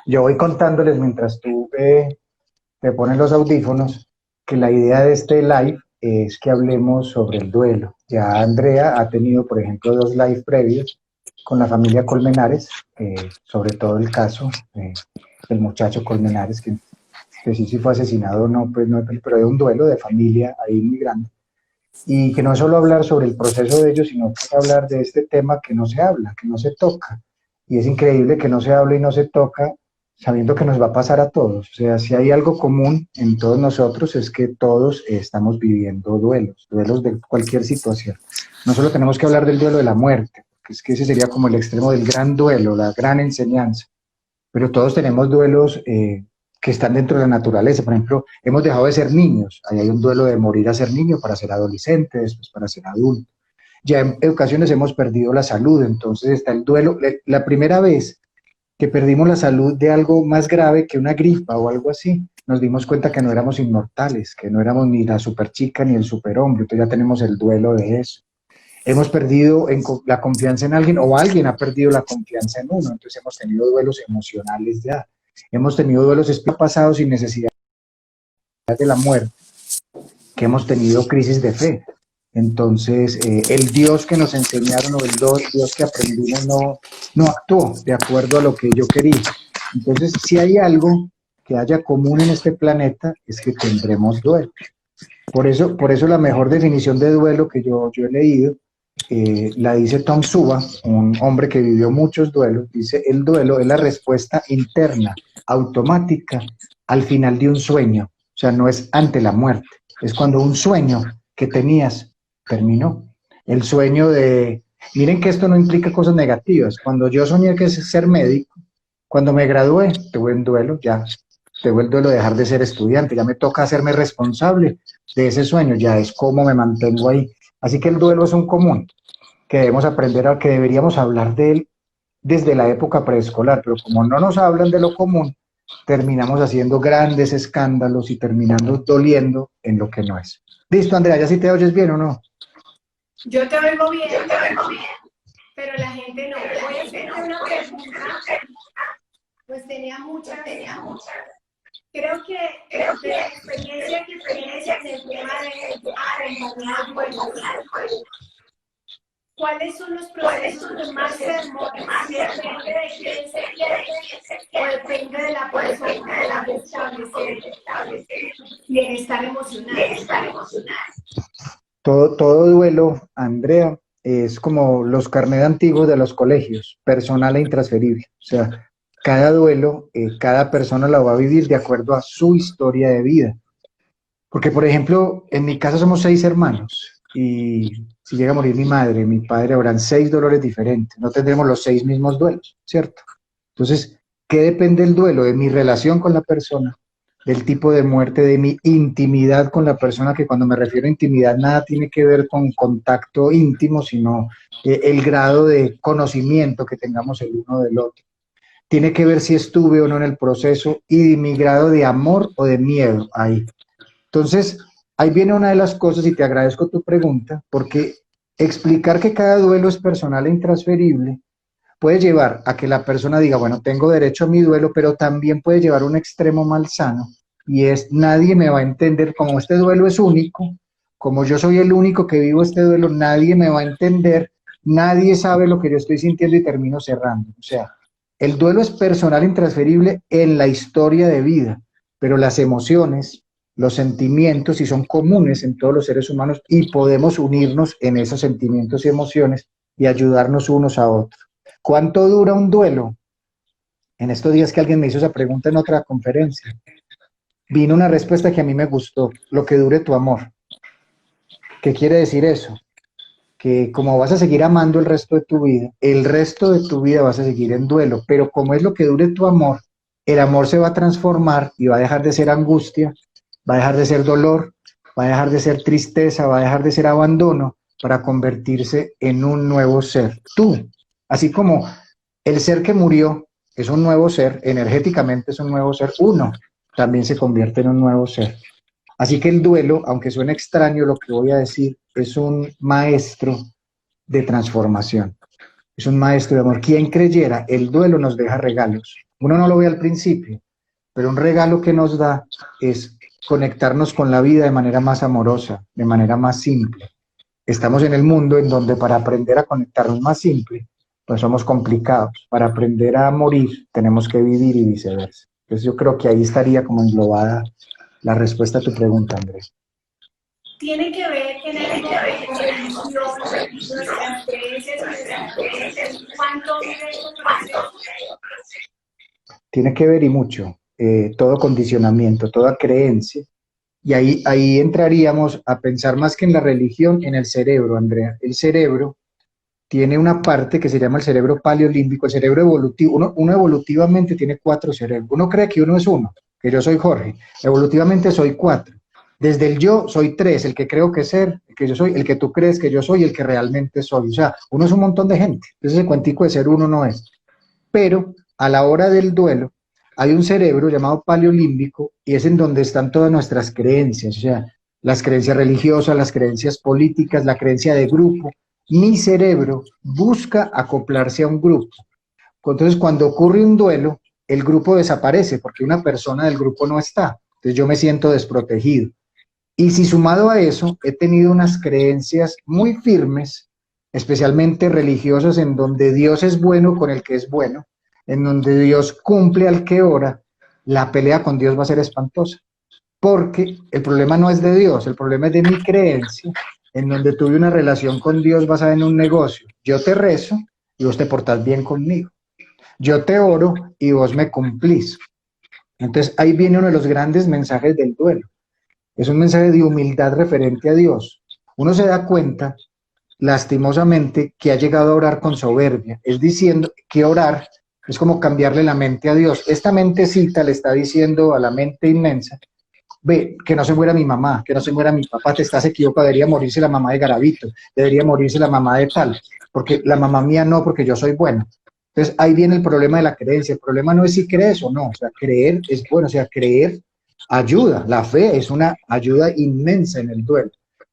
Yo voy contándoles mientras tú te pones los audífonos que la idea de este live es que hablemos sobre el duelo. Ya Andrea ha tenido, por ejemplo, dos live previos con la familia Colmenares, sobre todo el caso del muchacho Colmenares, que sí, sí fue asesinado o no, pues no, pero de un duelo de familia ahí muy grande. Y que no es solo hablar sobre el proceso de ellos, sino que es hablar de este tema que no se habla, que no se toca. Y es increíble que no se hable y no se toca sabiendo que nos va a pasar a todos. O sea, si hay algo común en todos nosotros es que todos estamos viviendo duelos, duelos de cualquier situación. No solo tenemos que hablar del duelo de la muerte, porque es que ese sería como el extremo del gran duelo, la gran enseñanza, pero todos tenemos duelos que están dentro de la naturaleza. Por ejemplo, hemos dejado de ser niños, ahí hay un duelo de morir a ser niño para ser adolescente, después para ser adulto. Ya en ocasiones hemos perdido la salud, entonces está el duelo. La primera vez que perdimos la salud de algo más grave que una gripa o algo así, nos dimos cuenta que no éramos inmortales, que no éramos ni la superchica ni el superhombre, entonces ya tenemos el duelo de eso. Hemos perdido la confianza en alguien o alguien ha perdido la confianza en uno, entonces hemos tenido duelos emocionales ya. Hemos tenido duelos pasados sin necesidad de la muerte, que hemos tenido crisis de fe. Entonces, el Dios que nos enseñaron o el Dios que aprendimos no actuó de acuerdo a lo que yo quería. Entonces, si hay algo que haya común en este planeta, es que tendremos duelo. Por eso la mejor definición de duelo que yo he leído la dice Tom Suba, un hombre que vivió muchos duelos. Dice: el duelo es la respuesta interna, automática, al final de un sueño. O sea, no es ante la muerte, es cuando un sueño que tenías terminó. El sueño de... Miren que esto no implica cosas negativas. Cuando yo soñé que es ser médico, cuando me gradué, tuve un duelo, ya tuve el duelo de dejar de ser estudiante, ya me toca hacerme responsable de ese sueño, ya es cómo me mantengo ahí. Así que el duelo es un común que debemos aprender, a que deberíamos hablar de él desde la época preescolar, pero como no nos hablan de lo común, terminamos haciendo grandes escándalos y terminando doliendo en lo que no es. Listo, Andrea, ¿ya sí te oyes bien o no? Yo te oigo bien, pero la gente no. Voy a hacerte una pregunta, pues tenía muchas. Creo que de la experiencia que tienes en el tema de acompañar duelos, ¿cuáles son los procesos que más se demoran? ¿Depende de quién se quiere o depende de la persona de establecer bienestar emocional? Todo duelo, Andrea, es como los carnet antiguos de los colegios, personal e intransferible. O sea, cada duelo, cada persona lo va a vivir de acuerdo a su historia de vida. Porque, por ejemplo, en mi casa somos 6 hermanos y si llega a morir mi madre, mi padre, habrán 6 dolores diferentes. No tendremos los 6 mismos duelos, ¿cierto? Entonces, ¿qué depende el duelo? De mi relación con la persona, del tipo de muerte, de mi intimidad con la persona, que cuando me refiero a intimidad nada tiene que ver con contacto íntimo, sino el grado de conocimiento que tengamos el uno del otro. Tiene que ver si estuve o no en el proceso y de mi grado de amor o de miedo ahí. Entonces, ahí viene una de las cosas y te agradezco tu pregunta, porque explicar que cada duelo es personal e intransferible puede llevar a que la persona diga, bueno, tengo derecho a mi duelo, pero también puede llevar a un extremo malsano, y es: nadie me va a entender, como este duelo es único, como yo soy el único que vivo este duelo, nadie me va a entender, nadie sabe lo que yo estoy sintiendo, y termino cerrando. O sea, el duelo es personal e intransferible en la historia de vida, pero las emociones, los sentimientos, sí son comunes en todos los seres humanos y podemos unirnos en esos sentimientos y emociones y ayudarnos unos a otros. ¿Cuánto dura un duelo? En estos días que alguien me hizo esa pregunta en otra conferencia, vino una respuesta que a mí me gustó: lo que dure tu amor. ¿Qué quiere decir eso? Que como vas a seguir amando el resto de tu vida, el resto de tu vida vas a seguir en duelo, pero como es lo que dure tu amor, el amor se va a transformar y va a dejar de ser angustia, va a dejar de ser dolor, va a dejar de ser tristeza, va a dejar de ser abandono, para convertirse en un nuevo ser. Tú, así como el ser que murió es un nuevo ser, energéticamente es un nuevo ser, uno también se convierte en un nuevo ser. Así que el duelo, aunque suene extraño lo que voy a decir, es un maestro de transformación, es un maestro de amor. Quien creyera, el duelo nos deja regalos. Uno no lo ve al principio, pero un regalo que nos da es conectarnos con la vida de manera más amorosa, de manera más simple. Estamos en el mundo en donde para aprender a conectarnos más simple, pues somos complicados. Para aprender a morir, tenemos que vivir y viceversa. Entonces yo creo que ahí estaría como englobada la respuesta a tu pregunta, Andrés. Tiene que ver en algo con religión, nuestras creencias y nuestras creencias. ¿Cuánto vive este proceso? Tiene que ver y mucho, todo condicionamiento, toda creencia. Y ahí entraríamos a pensar más que en la religión, en el cerebro, Andrea. El cerebro tiene una parte que se llama el cerebro paleolímbico, el cerebro evolutivo. Uno evolutivamente tiene 4 cerebros. Uno cree que uno es uno, que yo soy Jorge. Evolutivamente soy 4. Desde el yo soy 3, el que creo que ser, el que yo soy, el que tú crees que yo soy, el que realmente soy. O sea, uno es un montón de gente. Entonces ese cuentico de ser uno no es. Pero a la hora del duelo hay un cerebro llamado paleolímbico y es en donde están todas nuestras creencias, o sea, las creencias religiosas, las creencias políticas, la creencia de grupo. Mi cerebro busca acoplarse a un grupo. Entonces, cuando ocurre un duelo, el grupo desaparece porque una persona del grupo no está. Entonces, yo me siento desprotegido. Y si sumado a eso, he tenido unas creencias muy firmes, especialmente religiosas, en donde Dios es bueno con el que es bueno, en donde Dios cumple al que ora, la pelea con Dios va a ser espantosa. Porque el problema no es de Dios, el problema es de mi creencia, en donde tuve una relación con Dios basada en un negocio. Yo te rezo y vos te portás bien conmigo. Yo te oro y vos me cumplís. Entonces ahí viene uno de los grandes mensajes del duelo. Es un mensaje de humildad referente a Dios. Uno se da cuenta, lastimosamente, que ha llegado a orar con soberbia. Es diciendo que orar es como cambiarle la mente a Dios. Esta mentecita le está diciendo a la mente inmensa, ve, que no se muera mi mamá, que no se muera mi papá, te estás equivocado, debería morirse la mamá de Garavito, debería morirse la mamá de tal, porque la mamá mía no, porque yo soy bueno. Entonces ahí viene el problema de la creencia. El problema no es si crees o no, o sea, creer es bueno, o sea, creer ayuda, la fe es una ayuda inmensa en el duelo,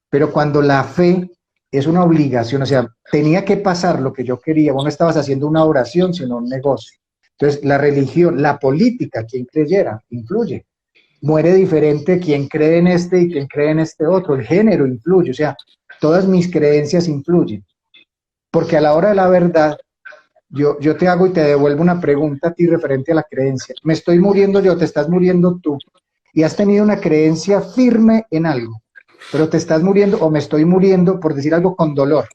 pero cuando la fe es una obligación, o sea, tenía que pasar lo que yo quería, vos no estabas haciendo una oración, sino un negocio. Entonces, la religión, la política, quien creyera, influye. Muere diferente quien cree en este y quien cree en este otro, el género influye, o sea, todas mis creencias influyen, porque a la hora de la verdad, yo te hago y te devuelvo una pregunta a ti referente a la creencia. Me estoy muriendo yo, te estás muriendo tú, y has tenido una creencia firme en algo, pero te estás muriendo o me estoy muriendo, por decir algo, con dolor.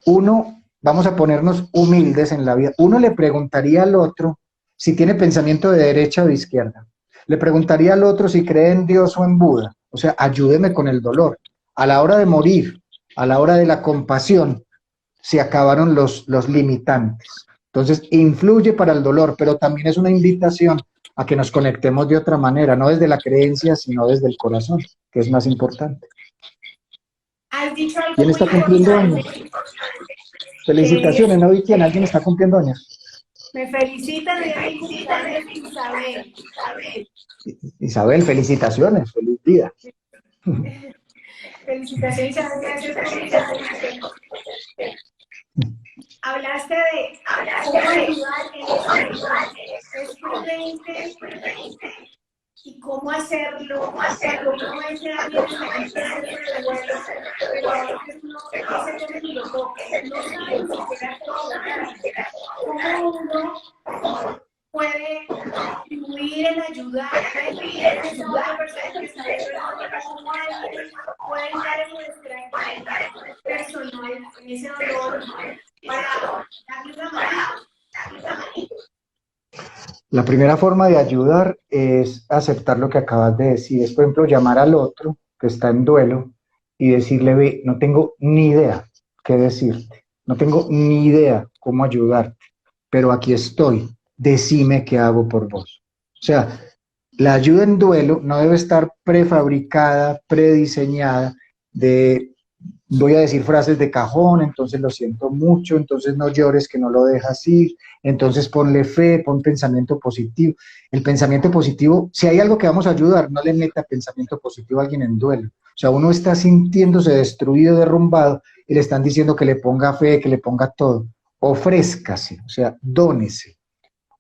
Uno, vamos a ponernos humildes en la vida, uno le preguntaría al otro si tiene pensamiento de derecha o de izquierda. Le preguntaría al otro si cree en Dios o en Buda. O sea, ayúdeme con el dolor. A la hora de morir, a la hora de la compasión, se acabaron los limitantes. Entonces, influye para el dolor, pero también es una invitación a que nos conectemos de otra manera, no desde la creencia, sino desde el corazón, que es más importante. Has dicho algo ¿Quién muy está cumpliendo importante. años? Felicitaciones, no vi quién, alguien está cumpliendo años. Me felicitan de mi cumpleaños, Isabel. Isabel, felicitaciones, feliz día. Felicitaciones, Isabel, gracias por invitarme. Hablaste de cómo ayudar en este prudente y cómo hacerlo, cuando uno dice a alguien en el proceso de duelo, pero a veces no se pone ni lo toca, no sabe ni siquiera cómo uno puede influir en ayudar a esa otra persona que está viviendo, cómo alguien puede ayudar en nuestra personal, en ese dolor, para darle una mano. La primera forma de ayudar es aceptar lo que acabas de decir. Es, por ejemplo, llamar al otro que está en duelo y decirle, ve, no tengo ni idea qué decirte, no tengo ni idea cómo ayudarte, pero aquí estoy, decime qué hago por vos. O sea, la ayuda en duelo no debe estar prefabricada, prediseñada de voy a decir frases de cajón, entonces lo siento mucho, entonces no llores que no lo dejas ir, entonces ponle fe, pon pensamiento positivo. El pensamiento positivo, si hay algo que vamos a ayudar, no le meta pensamiento positivo a alguien en duelo. O sea, uno está sintiéndose destruido, derrumbado, y le están diciendo que le ponga fe, que le ponga todo. Ofrézcase, o sea, dónese.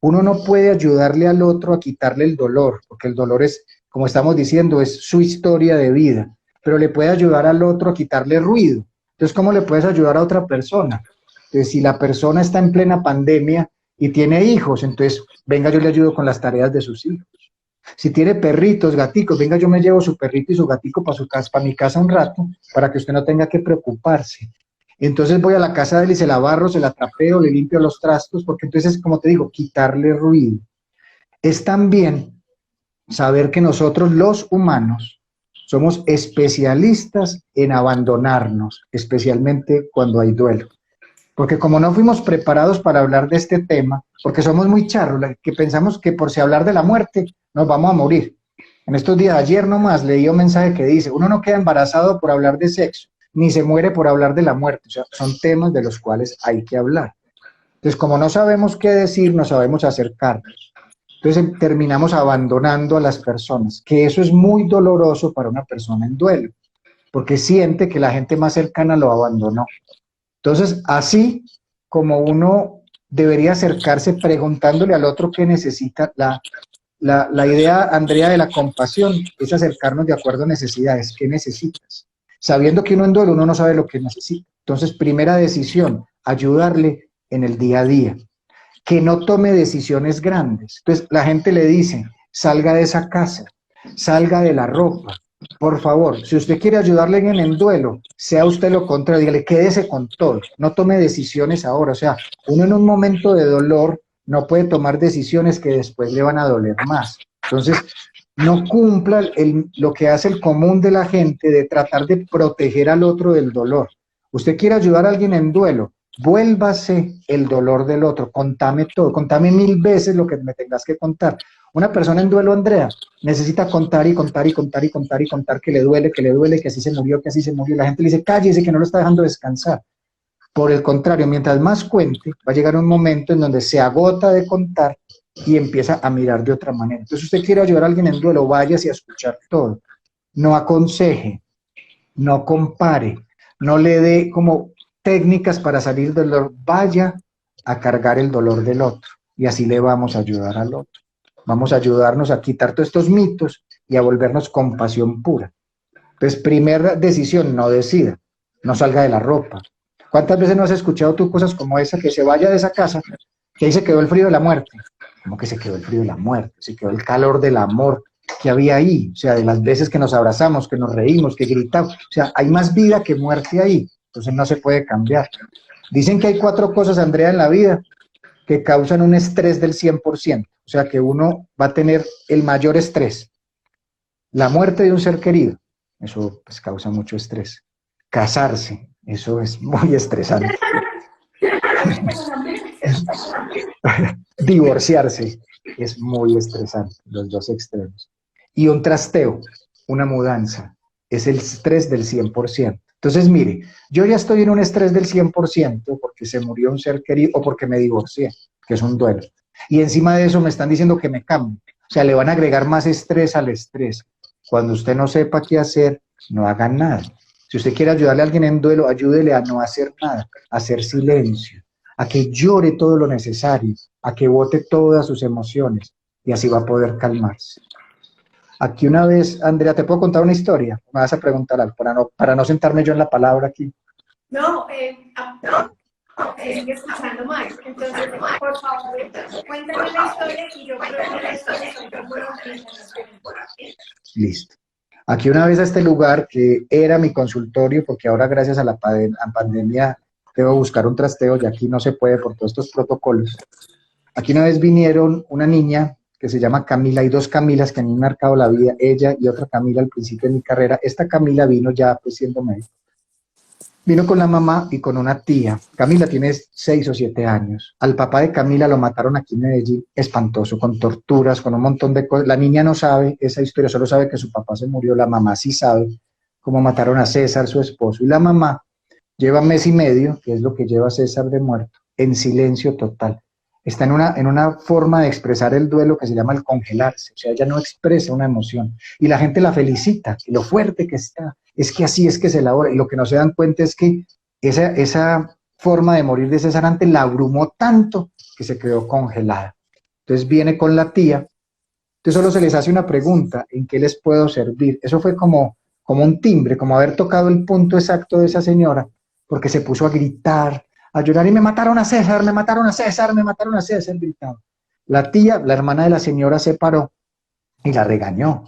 uno no puede ayudarle al otro a quitarle el dolor, porque el dolor es, como estamos diciendo, es su historia de vida, pero le puede ayudar al otro a quitarle ruido. Entonces, ¿cómo le puedes ayudar a otra persona? Entonces, si la persona está en plena pandemia y tiene hijos, entonces, venga, yo le ayudo con las tareas de sus hijos. Si tiene perritos, gaticos, venga, yo me llevo su perrito y su gatico para su casa, para mi casa un rato, para que usted no tenga que preocuparse. Entonces voy a la casa de él y se la barro, se la trapeo, le limpio los trastos, porque entonces, como te digo, quitarle ruido. Es también saber que nosotros los humanos somos especialistas en abandonarnos, especialmente cuando hay duelo. Porque como no fuimos preparados para hablar de este tema, porque somos muy charros, que pensamos que por si hablar de la muerte nos vamos a morir. En estos días, ayer nomás leí un mensaje que dice, uno no queda embarazado por hablar de sexo, ni se muere por hablar de la muerte. O sea, son temas de los cuales hay que hablar. Entonces, como no sabemos qué decir, no sabemos acercarnos. Entonces terminamos abandonando a las personas, que eso es muy doloroso para una persona en duelo, porque siente que la gente más cercana lo abandonó. Entonces, así como uno debería acercarse preguntándole al otro qué necesita, la idea, Andrea, de la compasión es acercarnos de acuerdo a necesidades. ¿Qué necesitas? Sabiendo que uno en duelo, uno no sabe lo que necesita. Entonces, primera decisión, ayudarle en el día a día. Que no tome decisiones grandes. Entonces, la gente le dice, salga de esa casa, salga de la ropa. Por favor, si usted quiere ayudarle en el duelo, sea usted lo contrario, dígale, quédese con todo, no tome decisiones ahora. O sea, uno en un momento de dolor no puede tomar decisiones que después le van a doler más. Entonces, no cumpla lo que hace el común de la gente de tratar de proteger al otro del dolor. Usted quiere ayudar a alguien en duelo, vuélvase el dolor del otro, contame todo, contame 1000 veces lo que me tengas que contar. Una persona en duelo, Andrea, necesita contar y contar y contar y contar y contar que le duele, que así se murió, que así se murió. La gente le dice, cállese, que no lo está dejando descansar. Por el contrario, mientras más cuente, va a llegar un momento en donde se agota de contar y empieza a mirar de otra manera. Entonces, usted quiere ayudar a alguien en duelo, váyase a escuchar todo. No aconseje, no compare, no le dé como técnicas para salir del dolor, vaya a cargar el dolor del otro y así le vamos a ayudar al otro. Vamos a ayudarnos a quitar todos estos mitos y a volvernos compasión pura. Entonces, primera decisión, no decida, no salga de la ropa. ¿Cuántas veces no has escuchado tú cosas como esa, que se vaya de esa casa, que ahí se quedó el frío de la muerte? ¿Cómo que se quedó el frío de la muerte? Se quedó el calor del amor que había ahí, o sea, de las veces que nos abrazamos, que nos reímos, que gritamos. O sea, hay más vida que muerte ahí, entonces no se puede cambiar. Dicen que hay 4 cosas, Andrea, en la vida que causan un estrés del 100%, o sea, que uno va a tener el mayor estrés. La muerte de un ser querido, eso pues causa mucho estrés. Casarse, eso es muy estresante. Divorciarse, es muy estresante, los dos extremos. Y un trasteo, una mudanza, es el estrés del 100%. Entonces, mire, yo ya estoy en un estrés del 100% porque se murió un ser querido o porque me divorcié, que es un duelo. Y encima de eso me están diciendo que me cambie. O sea, le van a agregar más estrés al estrés. Cuando usted no sepa qué hacer, no haga nada. Si usted quiere ayudarle a alguien en duelo, ayúdele a no hacer nada, a hacer silencio, a que llore todo lo necesario, a que bote todas sus emociones y así va a poder calmarse. Aquí una vez, Andrea, ¿te puedo contar una historia? Me vas a preguntar algo para no sentarme yo en la palabra aquí. No, sigue escuchando mal. Entonces, por favor, cuéntame la historia y yo creo que la historia es muy Listo. Aquí una vez a este lugar que era mi consultorio, porque ahora gracias a la pandemia debo buscar un trasteo y aquí no se puede por todos estos protocolos. Aquí una vez vinieron una niña que se llama Camila, hay 2 Camilas que me han marcado la vida, ella y otra Camila al principio de mi carrera. Esta Camila vino ya pues siendo médico. Vino con la mamá y con una tía. Camila tiene 6 o 7 años. Al papá de Camila lo mataron aquí en Medellín, espantoso, con torturas, con un montón de cosas. La niña no sabe esa historia, solo sabe que su papá se murió. La mamá sí sabe cómo mataron a César, su esposo. Y la mamá lleva 1 mes y medio, que es lo que lleva César de muerto, en silencio total. Está en una forma de expresar el duelo que se llama el congelarse. O sea, ella no expresa una emoción. Y la gente la felicita, y lo fuerte que está. Es que así es que se elabora. Y lo que no se dan cuenta es que esa forma de morir de César antes la abrumó tanto que se quedó congelada. Entonces viene con la tía, entonces solo se les hace una pregunta, ¿en qué les puedo servir? Eso fue como un timbre, como haber tocado el punto exacto de esa señora, porque se puso a gritar, a llorar, y me mataron a César, me mataron a César, me mataron a César, gritaba. La tía, la hermana de la señora, se paró y la regañó.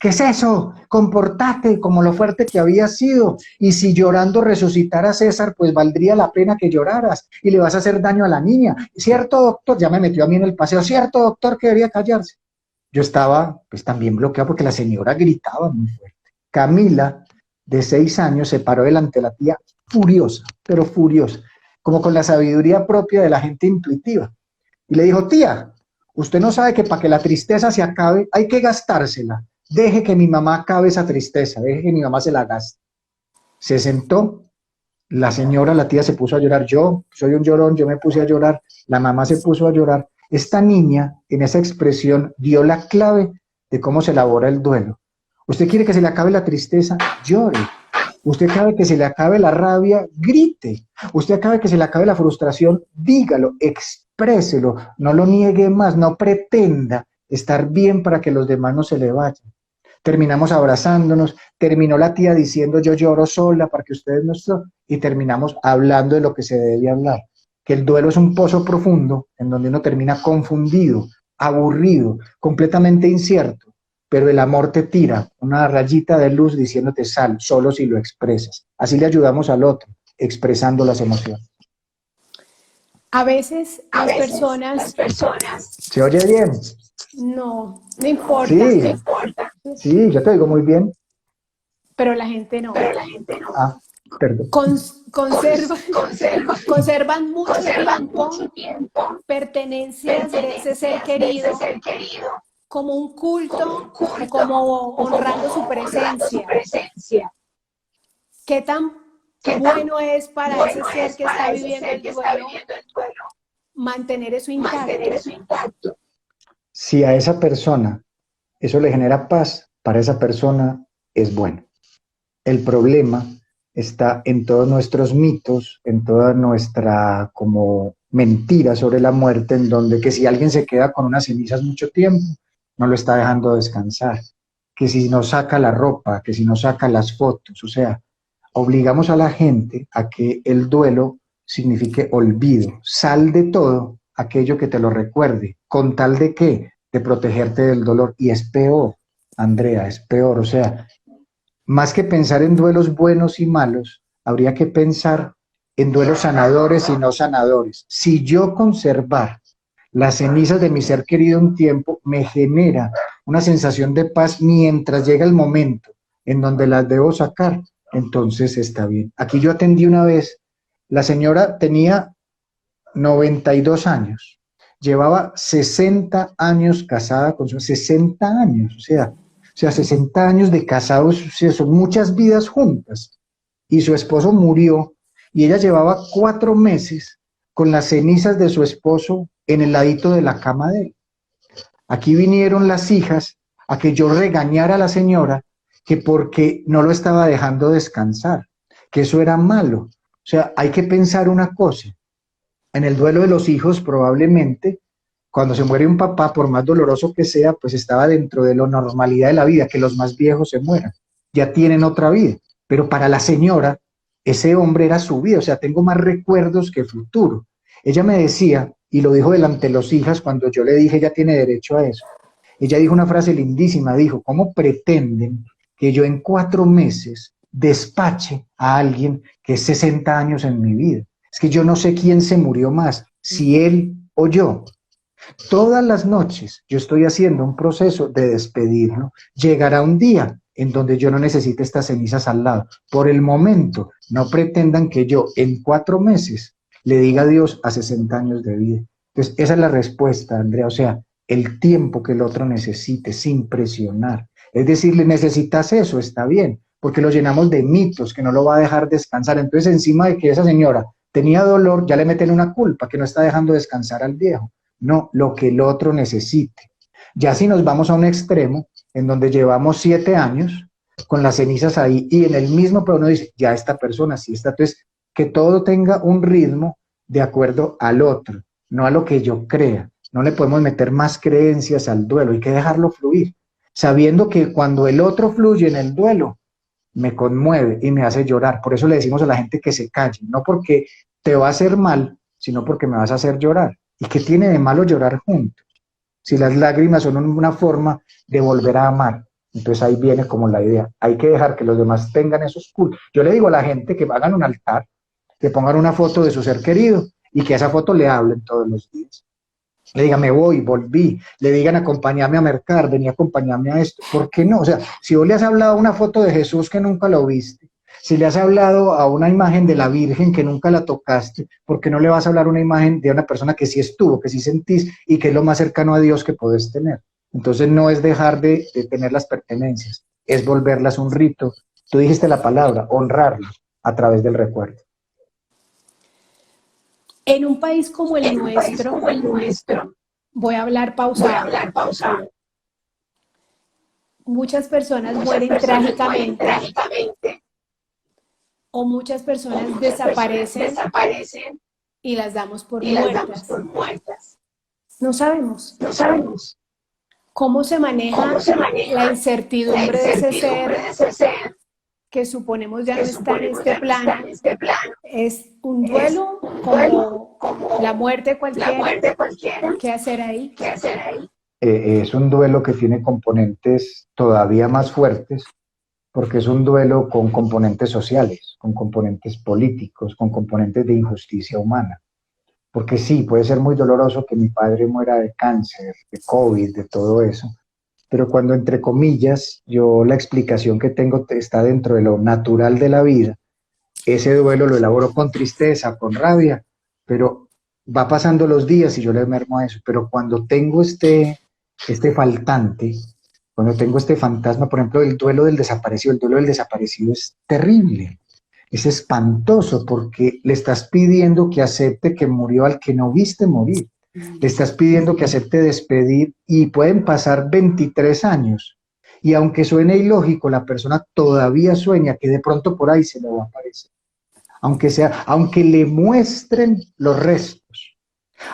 ¿Qué es eso? Comportate como lo fuerte que había sido. Y si llorando resucitara a César, pues valdría la pena que lloraras y le vas a hacer daño a la niña. ¿Cierto, doctor? Ya me metió a mí en el paseo. ¿Cierto, doctor, que debería callarse? Yo estaba pues también bloqueado porque la señora gritaba muy fuerte. Camila, de 6 años, se paró delante de la tía furiosa, pero furiosa, como con la sabiduría propia de la gente intuitiva. Y le dijo, tía, usted no sabe que para que la tristeza se acabe hay que gastársela. Deje que mi mamá acabe esa tristeza, deje que mi mamá se la gaste. Se sentó, la señora, la tía se puso a llorar. Yo soy un llorón, yo me puse a llorar, la mamá se puso a llorar. Esta niña, en esa expresión, dio la clave de cómo se elabora el duelo. Usted quiere que se le acabe la tristeza, llore. Usted quiere que se le acabe la rabia, grite. Usted quiere que se le acabe la frustración, dígalo, expréselo, no lo niegue más, no pretenda estar bien para que los demás no se le vayan. Terminamos abrazándonos, terminó la tía diciendo yo lloro sola para que ustedes no estén, y terminamos hablando de lo que se debe hablar, que el duelo es un pozo profundo en donde uno termina confundido, aburrido, completamente incierto, pero el amor te tira una rayita de luz diciéndote sal, solo si lo expresas. Así le ayudamos al otro, expresando las emociones. A veces las personas... ¿Se oye bien? No, no importa. Sí, sí, yo te digo muy bien. Pero la gente no. Ah, perdón. Conservan mucho tiempo pertenencias de ese ser querido como un culto, como honrando su presencia. ¿Qué tan bueno es para ese ser que está viviendo el duelo mantener eso intacto? Si a esa persona eso le genera paz, para esa persona es bueno. El problema está en todos nuestros mitos, en toda nuestra como mentira sobre la muerte, en donde que si alguien se queda con unas cenizas mucho tiempo, no lo está dejando descansar, que si no saca la ropa, que si no saca las fotos, o sea, obligamos a la gente a que el duelo signifique olvido, sal de todo aquello que te lo recuerde, con tal de qué, de protegerte del dolor, y es peor, Andrea, es peor, o sea, más que pensar en duelos buenos y malos, habría que pensar en duelos sanadores y no sanadores. Si yo conservar las cenizas de mi ser querido un tiempo, me genera una sensación de paz mientras llega el momento en donde las debo sacar, entonces está bien. Aquí yo atendí una vez, la señora tenía 92 años, llevaba 60 años casada con su 60 años, o sea, 60 años de casados, o sea, son muchas vidas juntas. Y su esposo murió y ella llevaba 4 meses con las cenizas de su esposo en el ladito de la cama de él. Aquí vinieron las hijas a que yo regañara a la señora que porque no lo estaba dejando descansar, que eso era malo. O sea, hay que pensar una cosa. En el duelo de los hijos probablemente cuando se muere un papá, por más doloroso que sea, pues estaba dentro de la normalidad de la vida, que los más viejos se mueran, ya tienen otra vida. Pero para la señora, ese hombre era su vida, o sea, tengo más recuerdos que futuro. Ella me decía, y lo dijo delante de los hijas cuando yo le dije, ella tiene derecho a eso. Ella dijo una frase lindísima, dijo, ¿cómo pretenden que yo en 4 meses despache a alguien que es 60 años en mi vida? Es que yo no sé quién se murió más, si él o yo. Todas las noches yo estoy haciendo un proceso de despedirlo. Llegará un día en donde yo no necesite estas cenizas al lado. Por el momento, no pretendan que yo en 4 meses le diga adiós a 60 años de vida. Entonces, esa es la respuesta, Andrea. O sea, el tiempo que el otro necesite, sin presionar. Es decir, le necesitas eso, está bien, porque lo llenamos de mitos, que no lo va a dejar descansar. Entonces, encima de que esa señora tenía dolor, ya le meten una culpa, que no está dejando descansar al viejo. No, lo que el otro necesite. Ya si nos vamos a un extremo, en donde llevamos 7 años con las cenizas ahí, y en el mismo, pero uno dice, ya esta persona sí está. Entonces, que todo tenga un ritmo de acuerdo al otro, no a lo que yo crea. No le podemos meter más creencias al duelo, hay que dejarlo fluir, sabiendo que cuando el otro fluye en el duelo, me conmueve y me hace llorar. Por eso le decimos a la gente que se calle, no porque te va a hacer mal, sino porque me vas a hacer llorar. ¿Y qué tiene de malo llorar juntos? Si las lágrimas son una forma de volver a amar. Entonces ahí viene como la idea. Hay que dejar que los demás tengan esos cultos. Yo le digo a la gente que hagan un altar, que pongan una foto de su ser querido y que a esa foto le hablen todos los días. Le digan, me voy, volví. Le digan, acompáñame a mercar, vení, acompáñame a esto. ¿Por qué no? O sea, si vos le has hablado a una foto de Jesús que nunca lo viste, si le has hablado a una imagen de la Virgen que nunca la tocaste, ¿por qué no le vas a hablar a una imagen de una persona que sí estuvo, que sí sentís y que es lo más cercano a Dios que podés tener? Entonces no es dejar de tener las pertenencias, es volverlas un rito. Tú dijiste la palabra, honrarlo a través del recuerdo. En un país como el nuestro, voy a hablar pausado. Muchas personas mueren trágicamente o muchas personas desaparecen y las damos por muertas. No sabemos. ¿Cómo se maneja la incertidumbre de ese ser que suponemos ya no está en este plano? ¿Es un duelo como la muerte cualquiera? ¿Qué hacer ahí? Es un duelo que tiene componentes todavía más fuertes, porque es un duelo con componentes sociales, con componentes políticos, con componentes de injusticia humana. Porque sí, puede ser muy doloroso que mi padre muera de cáncer, de COVID, de todo eso, pero cuando, entre comillas, yo la explicación que tengo está dentro de lo natural de la vida, ese duelo lo elaboro con tristeza, con rabia, pero va pasando los días y yo le mermo a eso. Pero cuando tengo este faltante, cuando tengo este fantasma, por ejemplo, el duelo del desaparecido es terrible, es espantoso porque le estás pidiendo que acepte que murió al que no viste morir. Le estás pidiendo que acepte despedir y pueden pasar 23 años. Y aunque suene ilógico, la persona todavía sueña que de pronto por ahí se le va a aparecer. Aunque le muestren los restos,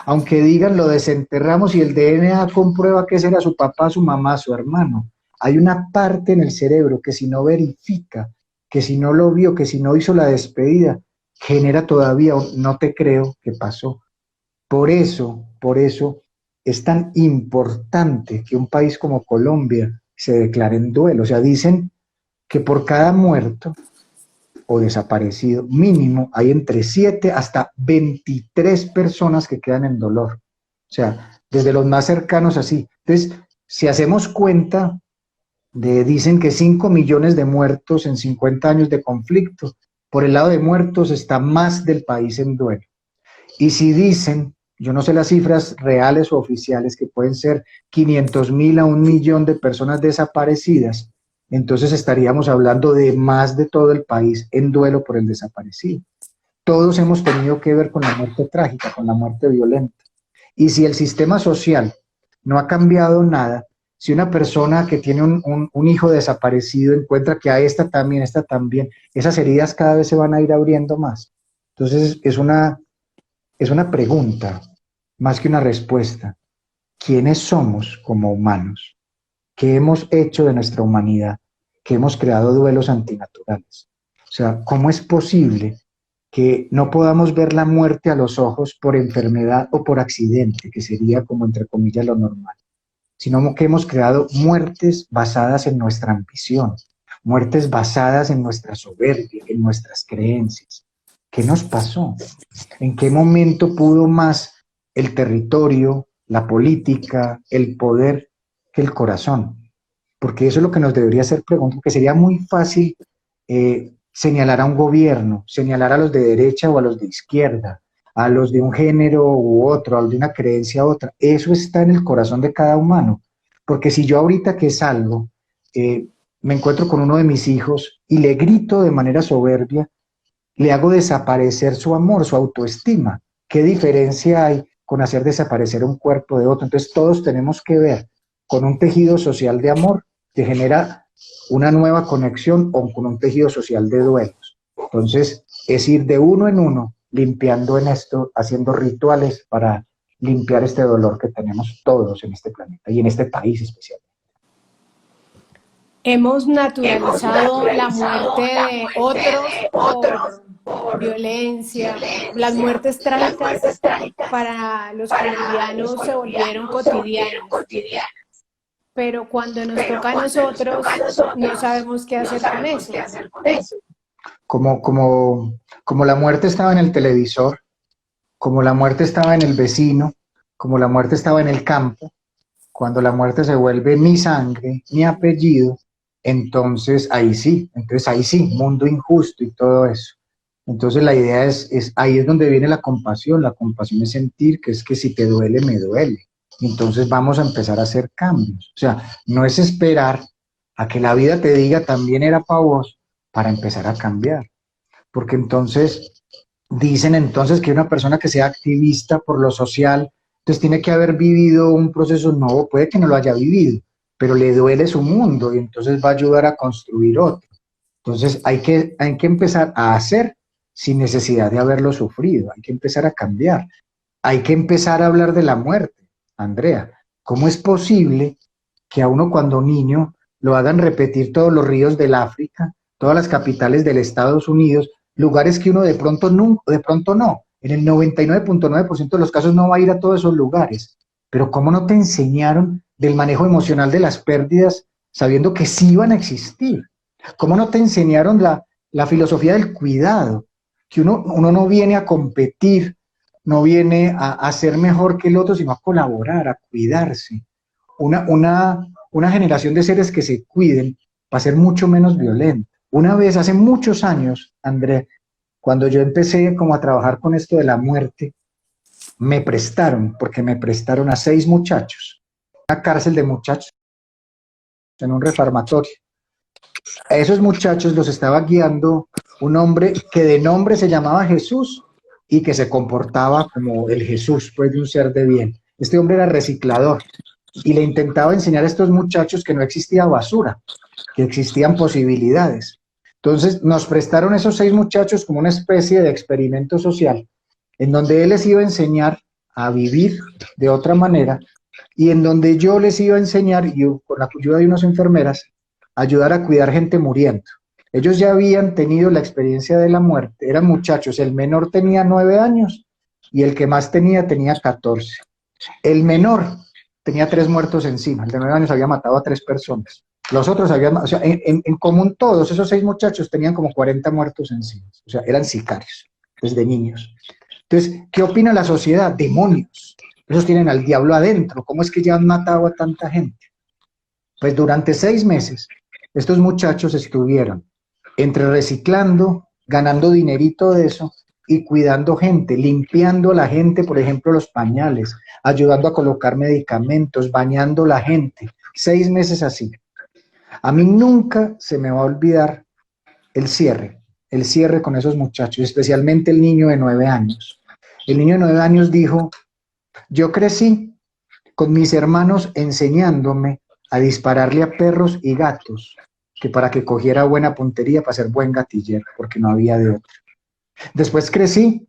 aunque digan lo desenterramos y el DNA comprueba que ese era su papá, su mamá, su hermano, hay una parte en el cerebro que si no verifica, que si no lo vio, que si no hizo la despedida, genera todavía un no te creo que pasó. Por eso es tan importante que un país como Colombia se declare en duelo. O sea, dicen que por cada muerto o desaparecido mínimo hay entre 7 hasta 23 personas que quedan en dolor. O sea, desde los más cercanos así. Entonces, si hacemos cuenta, dicen que 5 millones de muertos en 50 años de conflicto, por el lado de muertos está más del país en duelo. Y si dicen, yo no sé las cifras reales o oficiales, que pueden ser 500.000 a 1.000.000 de personas desaparecidas, entonces estaríamos hablando de más de todo el país en duelo por el desaparecido. Todos hemos tenido que ver con la muerte trágica, con la muerte violenta. Y si el sistema social no ha cambiado nada, si una persona que tiene un hijo desaparecido encuentra que a esta también, esas heridas cada vez se van a ir abriendo más. Entonces es una pregunta, más que una respuesta. ¿Quiénes somos como humanos? ¿Qué hemos hecho de nuestra humanidad? Que hemos creado duelos antinaturales. O sea, ¿cómo es posible que no podamos ver la muerte a los ojos por enfermedad o por accidente, que sería como entre comillas lo normal, sino que hemos creado muertes basadas en nuestra ambición, muertes basadas en nuestra soberbia, en nuestras creencias? ¿Qué nos pasó? ¿En qué momento pudo más el territorio, la política, el poder que el corazón? Porque eso es lo que nos debería hacer preguntar, porque sería muy fácil señalar a un gobierno, señalar a los de derecha o a los de izquierda, a los de un género u otro, a los de una creencia u otra. Eso está en el corazón de cada humano. Porque si yo ahorita que salgo, me encuentro con uno de mis hijos y le grito de manera soberbia, le hago desaparecer su amor, su autoestima. ¿Qué diferencia hay con hacer desaparecer un cuerpo de otro? Entonces todos tenemos que ver con un tejido social de amor que genera una nueva conexión o con un tejido social de duelos. Entonces es ir de uno en uno, limpiando en esto, haciendo rituales para limpiar este dolor que tenemos todos en este planeta y en este país especialmente. Hemos naturalizado la muerte de otros por violencia. Las muertes trágicas para los colombianos se volvieron cotidianas. Pero cuando nos toca a nosotros, no sabemos qué hacer con eso. Como la muerte estaba en el televisor, como la muerte estaba en el vecino, como la muerte estaba en el campo, cuando la muerte se vuelve mi sangre, mi apellido, entonces ahí sí, mundo injusto y todo eso. Entonces la idea ahí es donde viene la compasión es sentir que es que si te duele, me duele. Entonces vamos a empezar a hacer cambios. O sea, no es esperar a que la vida te diga también era para vos, para empezar a cambiar. Porque entonces, dicen entonces que una persona que sea activista por lo social, entonces tiene que haber vivido un proceso, no, puede que no lo haya vivido, pero le duele su mundo y entonces va a ayudar a construir otro. Entonces hay que empezar a hacer sin necesidad de haberlo sufrido, hay que empezar a cambiar, hay que empezar a hablar de la muerte. Andrea, ¿cómo es posible que a uno cuando niño lo hagan repetir todos los ríos del África, todas las capitales del Estados Unidos, lugares que uno de pronto no, en el 99.9% de los casos no va a ir a todos esos lugares? Pero ¿cómo no te enseñaron del manejo emocional de las pérdidas sabiendo que sí iban a existir? ¿Cómo no te enseñaron la filosofía del cuidado? Que uno no viene a competir, no viene a ser mejor que el otro, sino a colaborar, a cuidarse. Una generación de seres que se cuiden va a ser mucho menos violenta. Una vez, hace muchos años, André, cuando yo empecé como a trabajar con esto de la muerte, me prestaron a 6 muchachos, una cárcel de muchachos, en un reformatorio. A esos muchachos los estaba guiando un hombre que de nombre se llamaba Jesús y que se comportaba como el Jesús, pues de un ser de bien. Este hombre era reciclador y le intentaba enseñar a estos muchachos que no existía basura, que existían posibilidades. Entonces nos prestaron esos 6 muchachos como una especie de experimento social, en donde él les iba a enseñar a vivir de otra manera y en donde yo les iba a enseñar, yo, con la ayuda de unas enfermeras, ayudar a cuidar gente muriendo. Ellos ya habían tenido la experiencia de la muerte, eran muchachos, el menor tenía 9 años y el que más tenía 14. El menor tenía 3 muertos encima, el de 9 años había matado a 3 personas. Los otros habían, o sea, en común todos esos 6 muchachos tenían como 40 muertos encima, o sea, eran sicarios, desde niños. Entonces, ¿qué opina la sociedad? Demonios, esos tienen al diablo adentro, ¿cómo es que ya han matado a tanta gente? Pues durante 6 meses, estos muchachos estuvieron entre reciclando, ganando dinerito de eso y cuidando gente, limpiando a la gente, por ejemplo, los pañales, ayudando a colocar medicamentos, bañando a la gente. 6 meses así. A mí nunca se me va a olvidar el cierre con esos muchachos, especialmente el niño de 9 años. El niño de 9 años dijo, yo crecí con mis hermanos enseñándome a dispararle a perros y gatos, que para que cogiera buena puntería para ser buen gatillero, porque no había de otra. Después crecí,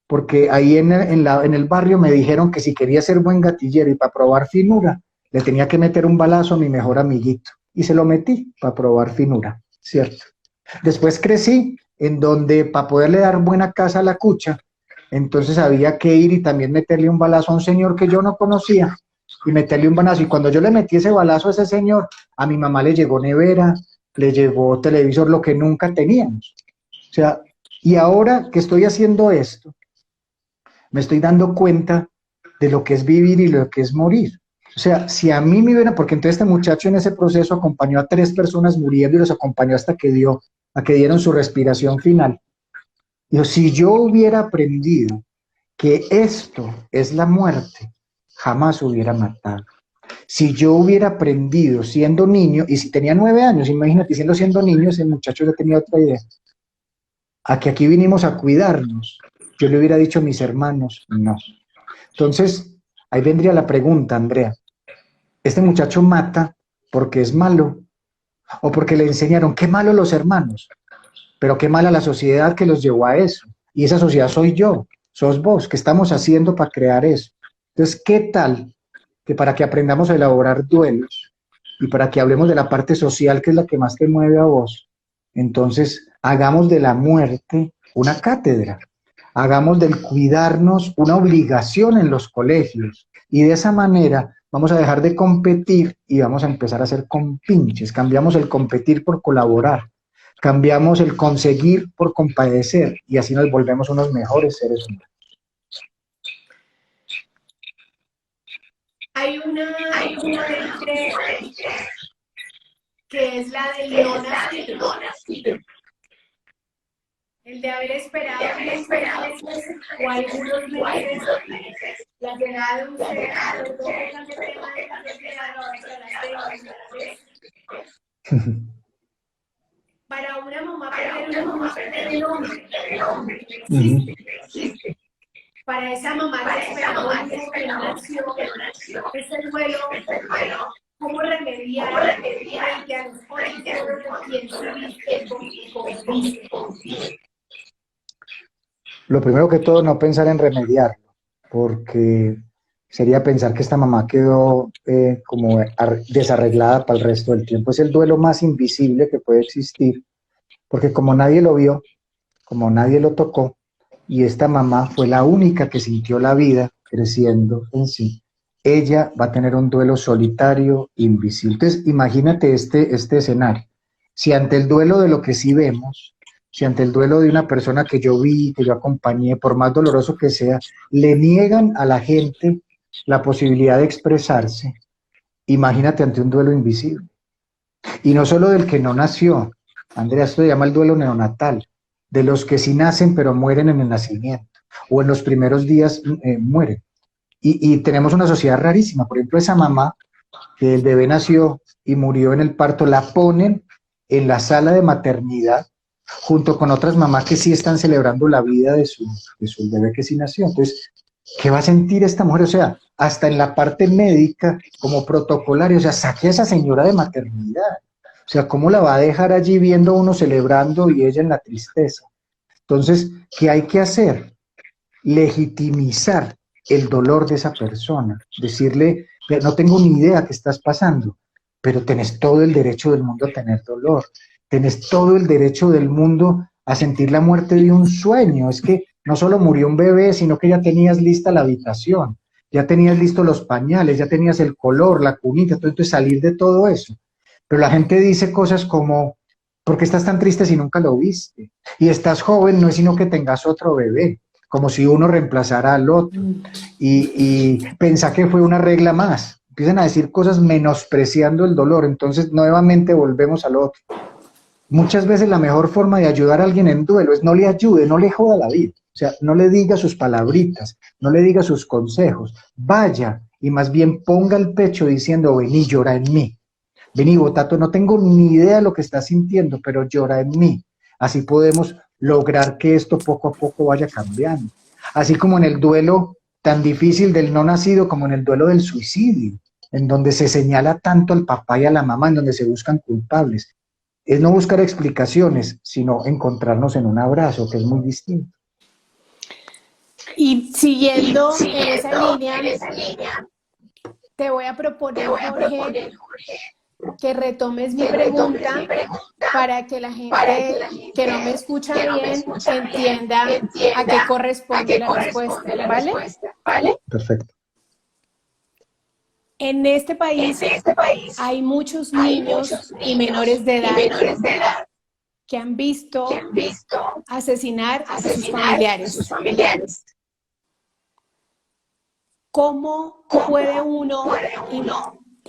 porque ahí en el barrio me dijeron que si quería ser buen gatillero y para probar finura, le tenía que meter un balazo a mi mejor amiguito, y se lo metí para probar finura, ¿cierto? Después crecí, en donde para poderle dar buena casa a la cucha, entonces había que ir y también meterle un balazo a un señor que yo no conocía, y meterle un balazo, y cuando yo le metí ese balazo a ese señor, a mi mamá le llegó nevera, le llegó televisor, lo que nunca teníamos. O sea, y ahora que estoy haciendo esto, me estoy dando cuenta de lo que es vivir y lo que es morir. O sea, si a mí me hubiera, porque entonces este muchacho en ese proceso acompañó a 3 personas muriendo y los acompañó hasta que dieron su respiración final. Digo, si yo hubiera aprendido que esto es la muerte, jamás hubiera matado. Si yo hubiera aprendido siendo niño, y si tenía 9 años, imagínate, siendo niño, ese muchacho ya tenía otra idea, a que aquí vinimos a cuidarnos, yo le hubiera dicho a mis hermanos, no. Entonces, ahí vendría la pregunta, Andrea, ¿este muchacho mata porque es malo? ¿O porque le enseñaron qué malo los hermanos? Pero qué mala la sociedad que los llevó a eso. Y esa sociedad soy yo, sos vos, ¿qué estamos haciendo para crear eso? Entonces, ¿qué tal que para que aprendamos a elaborar duelos y para que hablemos de la parte social, que es la que más te mueve a vos, entonces hagamos de la muerte una cátedra, hagamos del cuidarnos una obligación en los colegios y de esa manera vamos a dejar de competir y vamos a empezar a hacer compinches, cambiamos el competir por colaborar, cambiamos el conseguir por compadecer y así nos volvemos unos mejores seres humanos. Hay una que es la del no nacido. El de haber esperado meses o algunos meses la llegada de un ser, para una mamá perder un hombre. Para esa mamá que esperó un hijo que no nació, ese duelo, ¿cómo remediar frente a los otros de quien subiste con Lo primero que todo, no pensar en remediarlo, porque sería pensar que esta mamá quedó como desarreglada para el resto del tiempo. Es el duelo más invisible que puede existir, porque como nadie lo vio, como nadie lo tocó, y esta mamá fue la única que sintió la vida creciendo en sí, ella va a tener un duelo solitario, invisible. Entonces, imagínate este escenario. Si ante el duelo de lo que sí vemos, si ante el duelo de una persona que yo vi, que yo acompañé, por más doloroso que sea, le niegan a la gente la posibilidad de expresarse, imagínate ante un duelo invisible. Y no solo del que no nació, Andrea, esto se llama el duelo neonatal, de los que sí nacen pero mueren en el nacimiento, o en los primeros días mueren. Y tenemos una sociedad rarísima, por ejemplo, esa mamá que el bebé nació y murió en el parto, la ponen en la sala de maternidad, junto con otras mamás que sí están celebrando la vida de su bebé que sí nació. Entonces, ¿qué va a sentir esta mujer? O sea, hasta en la parte médica, como protocolario, o sea, saque a esa señora de maternidad. O sea, ¿cómo la va a dejar allí viendo uno celebrando y ella en la tristeza? Entonces, ¿qué hay que hacer? Legitimizar el dolor de esa persona, decirle, no tengo ni idea qué estás pasando, pero tenés todo el derecho del mundo a tener dolor, tenés todo el derecho del mundo a sentir la muerte de un sueño. Es que no solo murió un bebé, sino que ya tenías lista la habitación, ya tenías listos los pañales, ya tenías el color, la cunita, entonces salir de todo eso. Pero la gente dice cosas como, ¿por qué estás tan triste si nunca lo viste? Y estás joven, no es sino que tengas otro bebé, como si uno reemplazara al otro. Y pensá que fue una regla más. Empiezan a decir cosas menospreciando el dolor, entonces nuevamente volvemos al otro. Muchas veces la mejor forma de ayudar a alguien en duelo es no le ayude, no le joda la vida. O sea, no le diga sus palabritas, no le diga sus consejos. Vaya y más bien ponga el pecho diciendo, vení, llora en mí. Vení, Botato, no tengo ni idea de lo que estás sintiendo, pero llora en mí. Así podemos lograr que esto poco a poco vaya cambiando. Así como en el duelo tan difícil del no nacido, como en el duelo del suicidio, en donde se señala tanto al papá y a la mamá, en donde se buscan culpables. Es no buscar explicaciones, sino encontrarnos en un abrazo, que es muy distinto. Y siguiendo en esa línea, te voy a proponer, Jorge, que retomes mi pregunta para que la gente que no me escucha bien entienda a qué corresponde la respuesta, ¿vale? Perfecto. En este país hay muchos niños y menores de edad que han visto asesinar a sus familiares. ¿Cómo puede uno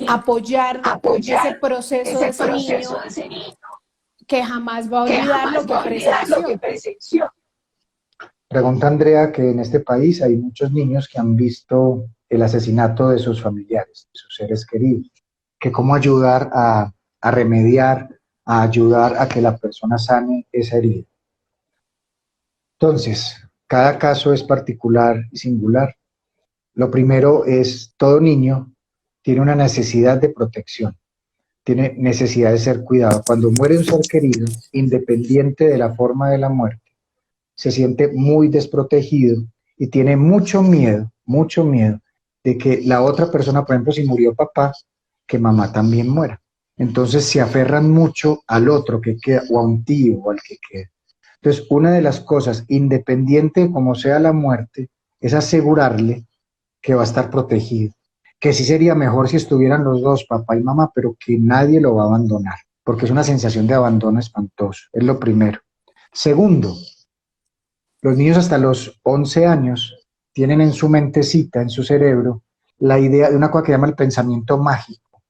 apoyar ese proceso de ese niño que jamás va a olvidar lo que presenció? Pregunta Andrea que en este país hay muchos niños que han visto el asesinato de sus familiares, de sus seres queridos, que cómo ayudar a remediar, a ayudar a que la persona sane esa herida. Entonces, cada caso es particular y singular. Lo primero es, todo niño tiene una necesidad de protección, tiene necesidad de ser cuidado. Cuando muere un ser querido, independiente de la forma de la muerte, se siente muy desprotegido y tiene mucho miedo de que la otra persona, por ejemplo, si murió papá, que mamá también muera. Entonces se aferran mucho al otro que queda, o a un tío, o al que queda. Entonces, una de las cosas, independiente de cómo sea la muerte, es asegurarle que va a estar protegido. Que sí sería mejor si estuvieran los dos, papá y mamá, pero que nadie lo va a abandonar, porque es una sensación de abandono espantoso, es lo primero. Segundo, los niños hasta los 11 años tienen en su mentecita, en su cerebro, la idea de una cosa que llama el pensamiento mágico.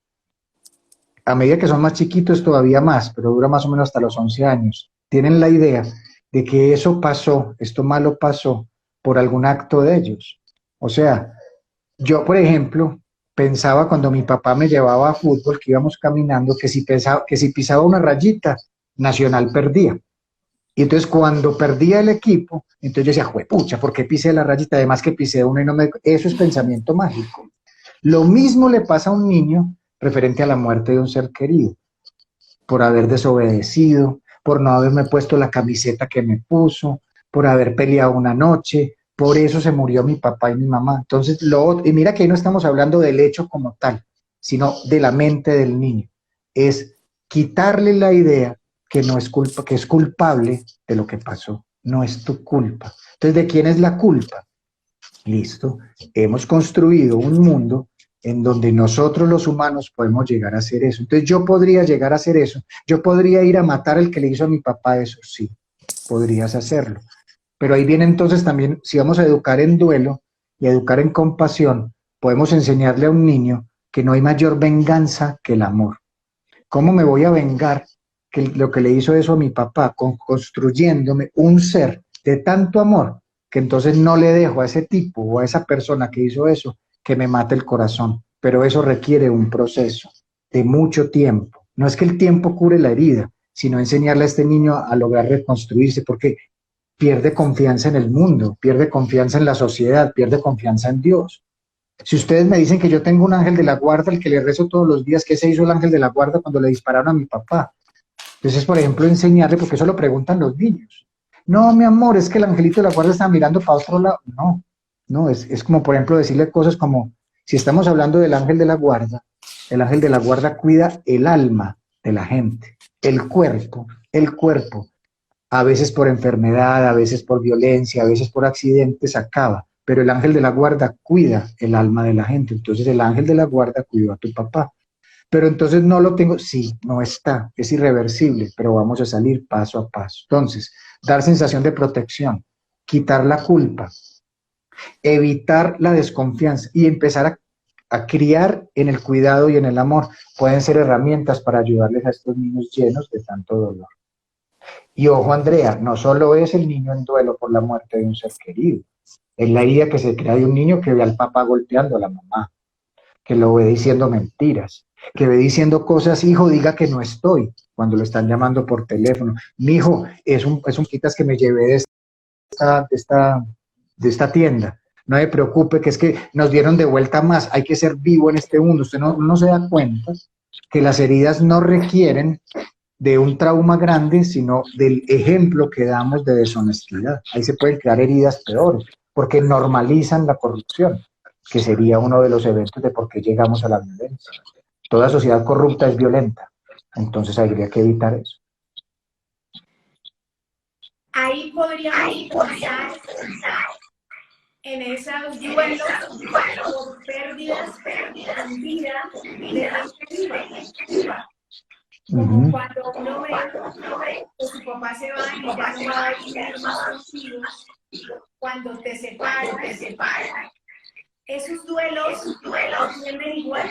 A medida que son más chiquitos todavía más, pero dura más o menos hasta los 11 años. Tienen la idea de que eso pasó, esto malo pasó, por algún acto de ellos. O sea, yo, por ejemplo, pensaba cuando mi papá me llevaba a fútbol, que íbamos caminando, que si pisaba una rayita, Nacional perdía. Y entonces cuando perdía el equipo, entonces yo decía, juepucha, ¿por qué pisé la rayita? Además que pisé una y no me... Eso es pensamiento mágico. Lo mismo le pasa a un niño referente a la muerte de un ser querido, por haber desobedecido, por no haberme puesto la camiseta que me puso, por haber peleado una noche, por eso se murió mi papá y mi mamá. Entonces, y mira que ahí no estamos hablando del hecho como tal, sino de la mente del niño. Es quitarle la idea que no es culpa, que es culpable de lo que pasó. No es tu culpa. Entonces, ¿de quién es la culpa? Listo. Hemos construido un mundo en donde nosotros los humanos podemos llegar a hacer eso. Entonces yo podría llegar a hacer eso. Yo podría ir a matar al que le hizo a mi papá eso, sí, podrías hacerlo. Pero ahí viene entonces también, si vamos a educar en duelo y educar en compasión, podemos enseñarle a un niño que no hay mayor venganza que el amor. ¿Cómo me voy a vengar que lo que le hizo eso a mi papá? Construyéndome un ser de tanto amor que entonces no le dejo a ese tipo o a esa persona que hizo eso que me mate el corazón. Pero eso requiere un proceso de mucho tiempo. No es que el tiempo cure la herida, sino enseñarle a este niño a lograr reconstruirse, porque pierde confianza en el mundo, pierde confianza en la sociedad, pierde confianza en Dios. Si ustedes me dicen que yo tengo un ángel de la guarda al que le rezo todos los días, ¿qué se hizo el ángel de la guarda cuando le dispararon a mi papá? Entonces, por ejemplo, enseñarle, porque eso lo preguntan los niños. No, mi amor, es que el angelito de la guarda está mirando para otro lado. No, no, es como, por ejemplo, decirle cosas como, si estamos hablando del ángel de la guarda, el ángel de la guarda cuida el alma de la gente, el cuerpo, a veces por enfermedad, a veces por violencia, a veces por accidentes, acaba, pero el ángel de la guarda cuida el alma de la gente. Entonces el ángel de la guarda cuidó a tu papá. Pero entonces no lo tengo, sí, no está, es irreversible, pero vamos a salir paso a paso. Entonces, dar sensación de protección, quitar la culpa, evitar la desconfianza y empezar a criar en el cuidado y en el amor. Pueden ser herramientas para ayudarles a estos niños llenos de tanto dolor. Y ojo, Andrea, no solo es el niño en duelo por la muerte de un ser querido, es la herida que se crea de un niño que ve al papá golpeando a la mamá, que lo ve diciendo mentiras, que ve diciendo cosas, hijo, diga que no estoy, cuando lo están llamando por teléfono. Mi hijo, es un quitas que me llevé de esta tienda. No me preocupe, que es que nos dieron de vuelta más, hay que ser vivo en este mundo. Usted no se da cuenta que las heridas no requieren de un trauma grande, sino del ejemplo que damos de deshonestidad. Ahí se pueden crear heridas peores, porque normalizan la corrupción, que sería uno de los eventos de por qué llegamos a la violencia. Toda sociedad corrupta es violenta, entonces habría que evitar eso. Ahí podríamos pensar en esos duelos por pérdidas en vida de gente viva. Como cuando uno ve que su papá se va y ya no va a vivir más contigo, cuando te separan, esos duelos tienden igual.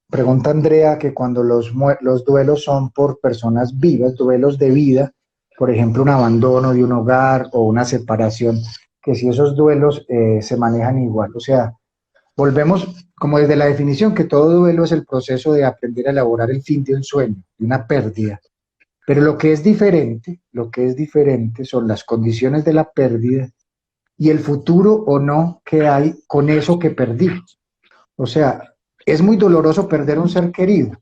Pregunta Andrea que cuando los duelos son por personas vivas, duelos de vida, por ejemplo un abandono de un hogar o una separación, que si esos duelos se manejan igual. O sea, volvemos como desde la definición que todo duelo es el proceso de aprender a elaborar el fin de un sueño, de una pérdida. Pero lo que es diferente son las condiciones de la pérdida y el futuro o no que hay con eso que perdí. O sea, es muy doloroso perder un ser querido,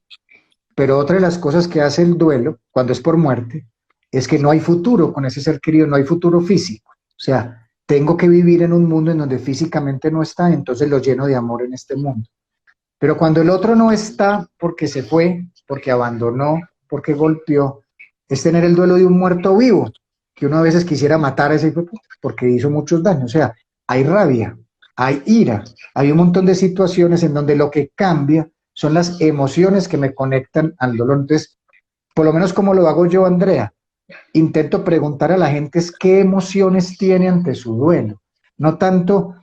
pero otra de las cosas que hace el duelo, cuando es por muerte, es que no hay futuro con ese ser querido, no hay futuro físico. O sea, tengo que vivir en un mundo en donde físicamente no está, entonces lo lleno de amor en este mundo. Pero cuando el otro no está porque se fue, porque abandonó, porque golpeó, es tener el duelo de un muerto vivo, que uno a veces quisiera matar a ese hijo de puta, porque hizo muchos daños. O sea, hay rabia, hay ira, hay un montón de situaciones en donde lo que cambia son las emociones que me conectan al dolor. Entonces, por lo menos como lo hago yo, Andrea, intento preguntar a la gente es qué emociones tiene ante su duelo, no tanto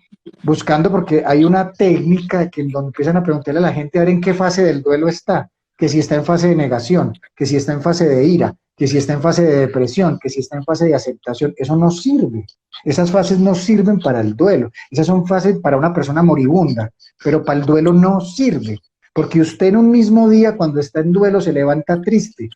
buscando, porque hay una técnica que donde empiezan a preguntarle a la gente a ver en qué fase del duelo está, que si está en fase de negación, que si está en fase de ira, que si está en fase de depresión, que si está en fase de aceptación. Eso no sirve, esas fases no sirven para el duelo, esas son fases para una persona moribunda, pero para el duelo no sirve, porque usted en un mismo día cuando está en duelo se levanta triste,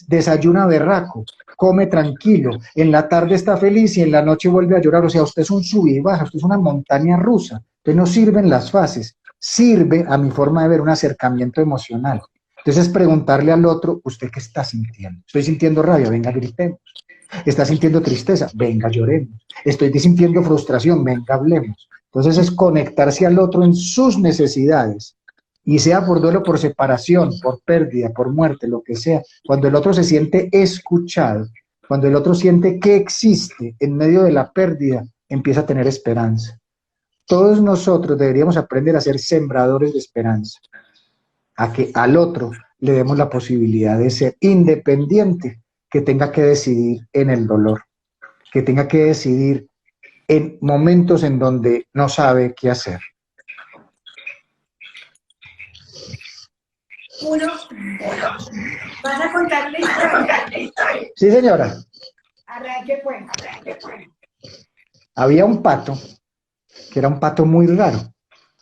desayuna berraco, come tranquilo, en la tarde está feliz y en la noche vuelve a llorar. O sea, usted es un sub y baja, usted es una montaña rusa. Entonces no sirven las fases, sirve a mi forma de ver un acercamiento emocional. Entonces es preguntarle al otro, ¿usted qué está sintiendo? Estoy sintiendo rabia, venga, gritemos. ¿Está sintiendo tristeza? Venga, lloremos. Estoy sintiendo frustración, venga, hablemos. Entonces es conectarse al otro en sus necesidades, y sea por duelo, por separación, por pérdida, por muerte, lo que sea, cuando el otro se siente escuchado, cuando el otro siente que existe en medio de la pérdida, empieza a tener esperanza. Todos nosotros deberíamos aprender a ser sembradores de esperanza, a que al otro le demos la posibilidad de ser independiente, que tenga que decidir en el dolor, que tenga que decidir en momentos en donde no sabe qué hacer. ¿Vas a contar la historia? Sí, señora. Arranque pues. Había un pato, que era un pato muy raro,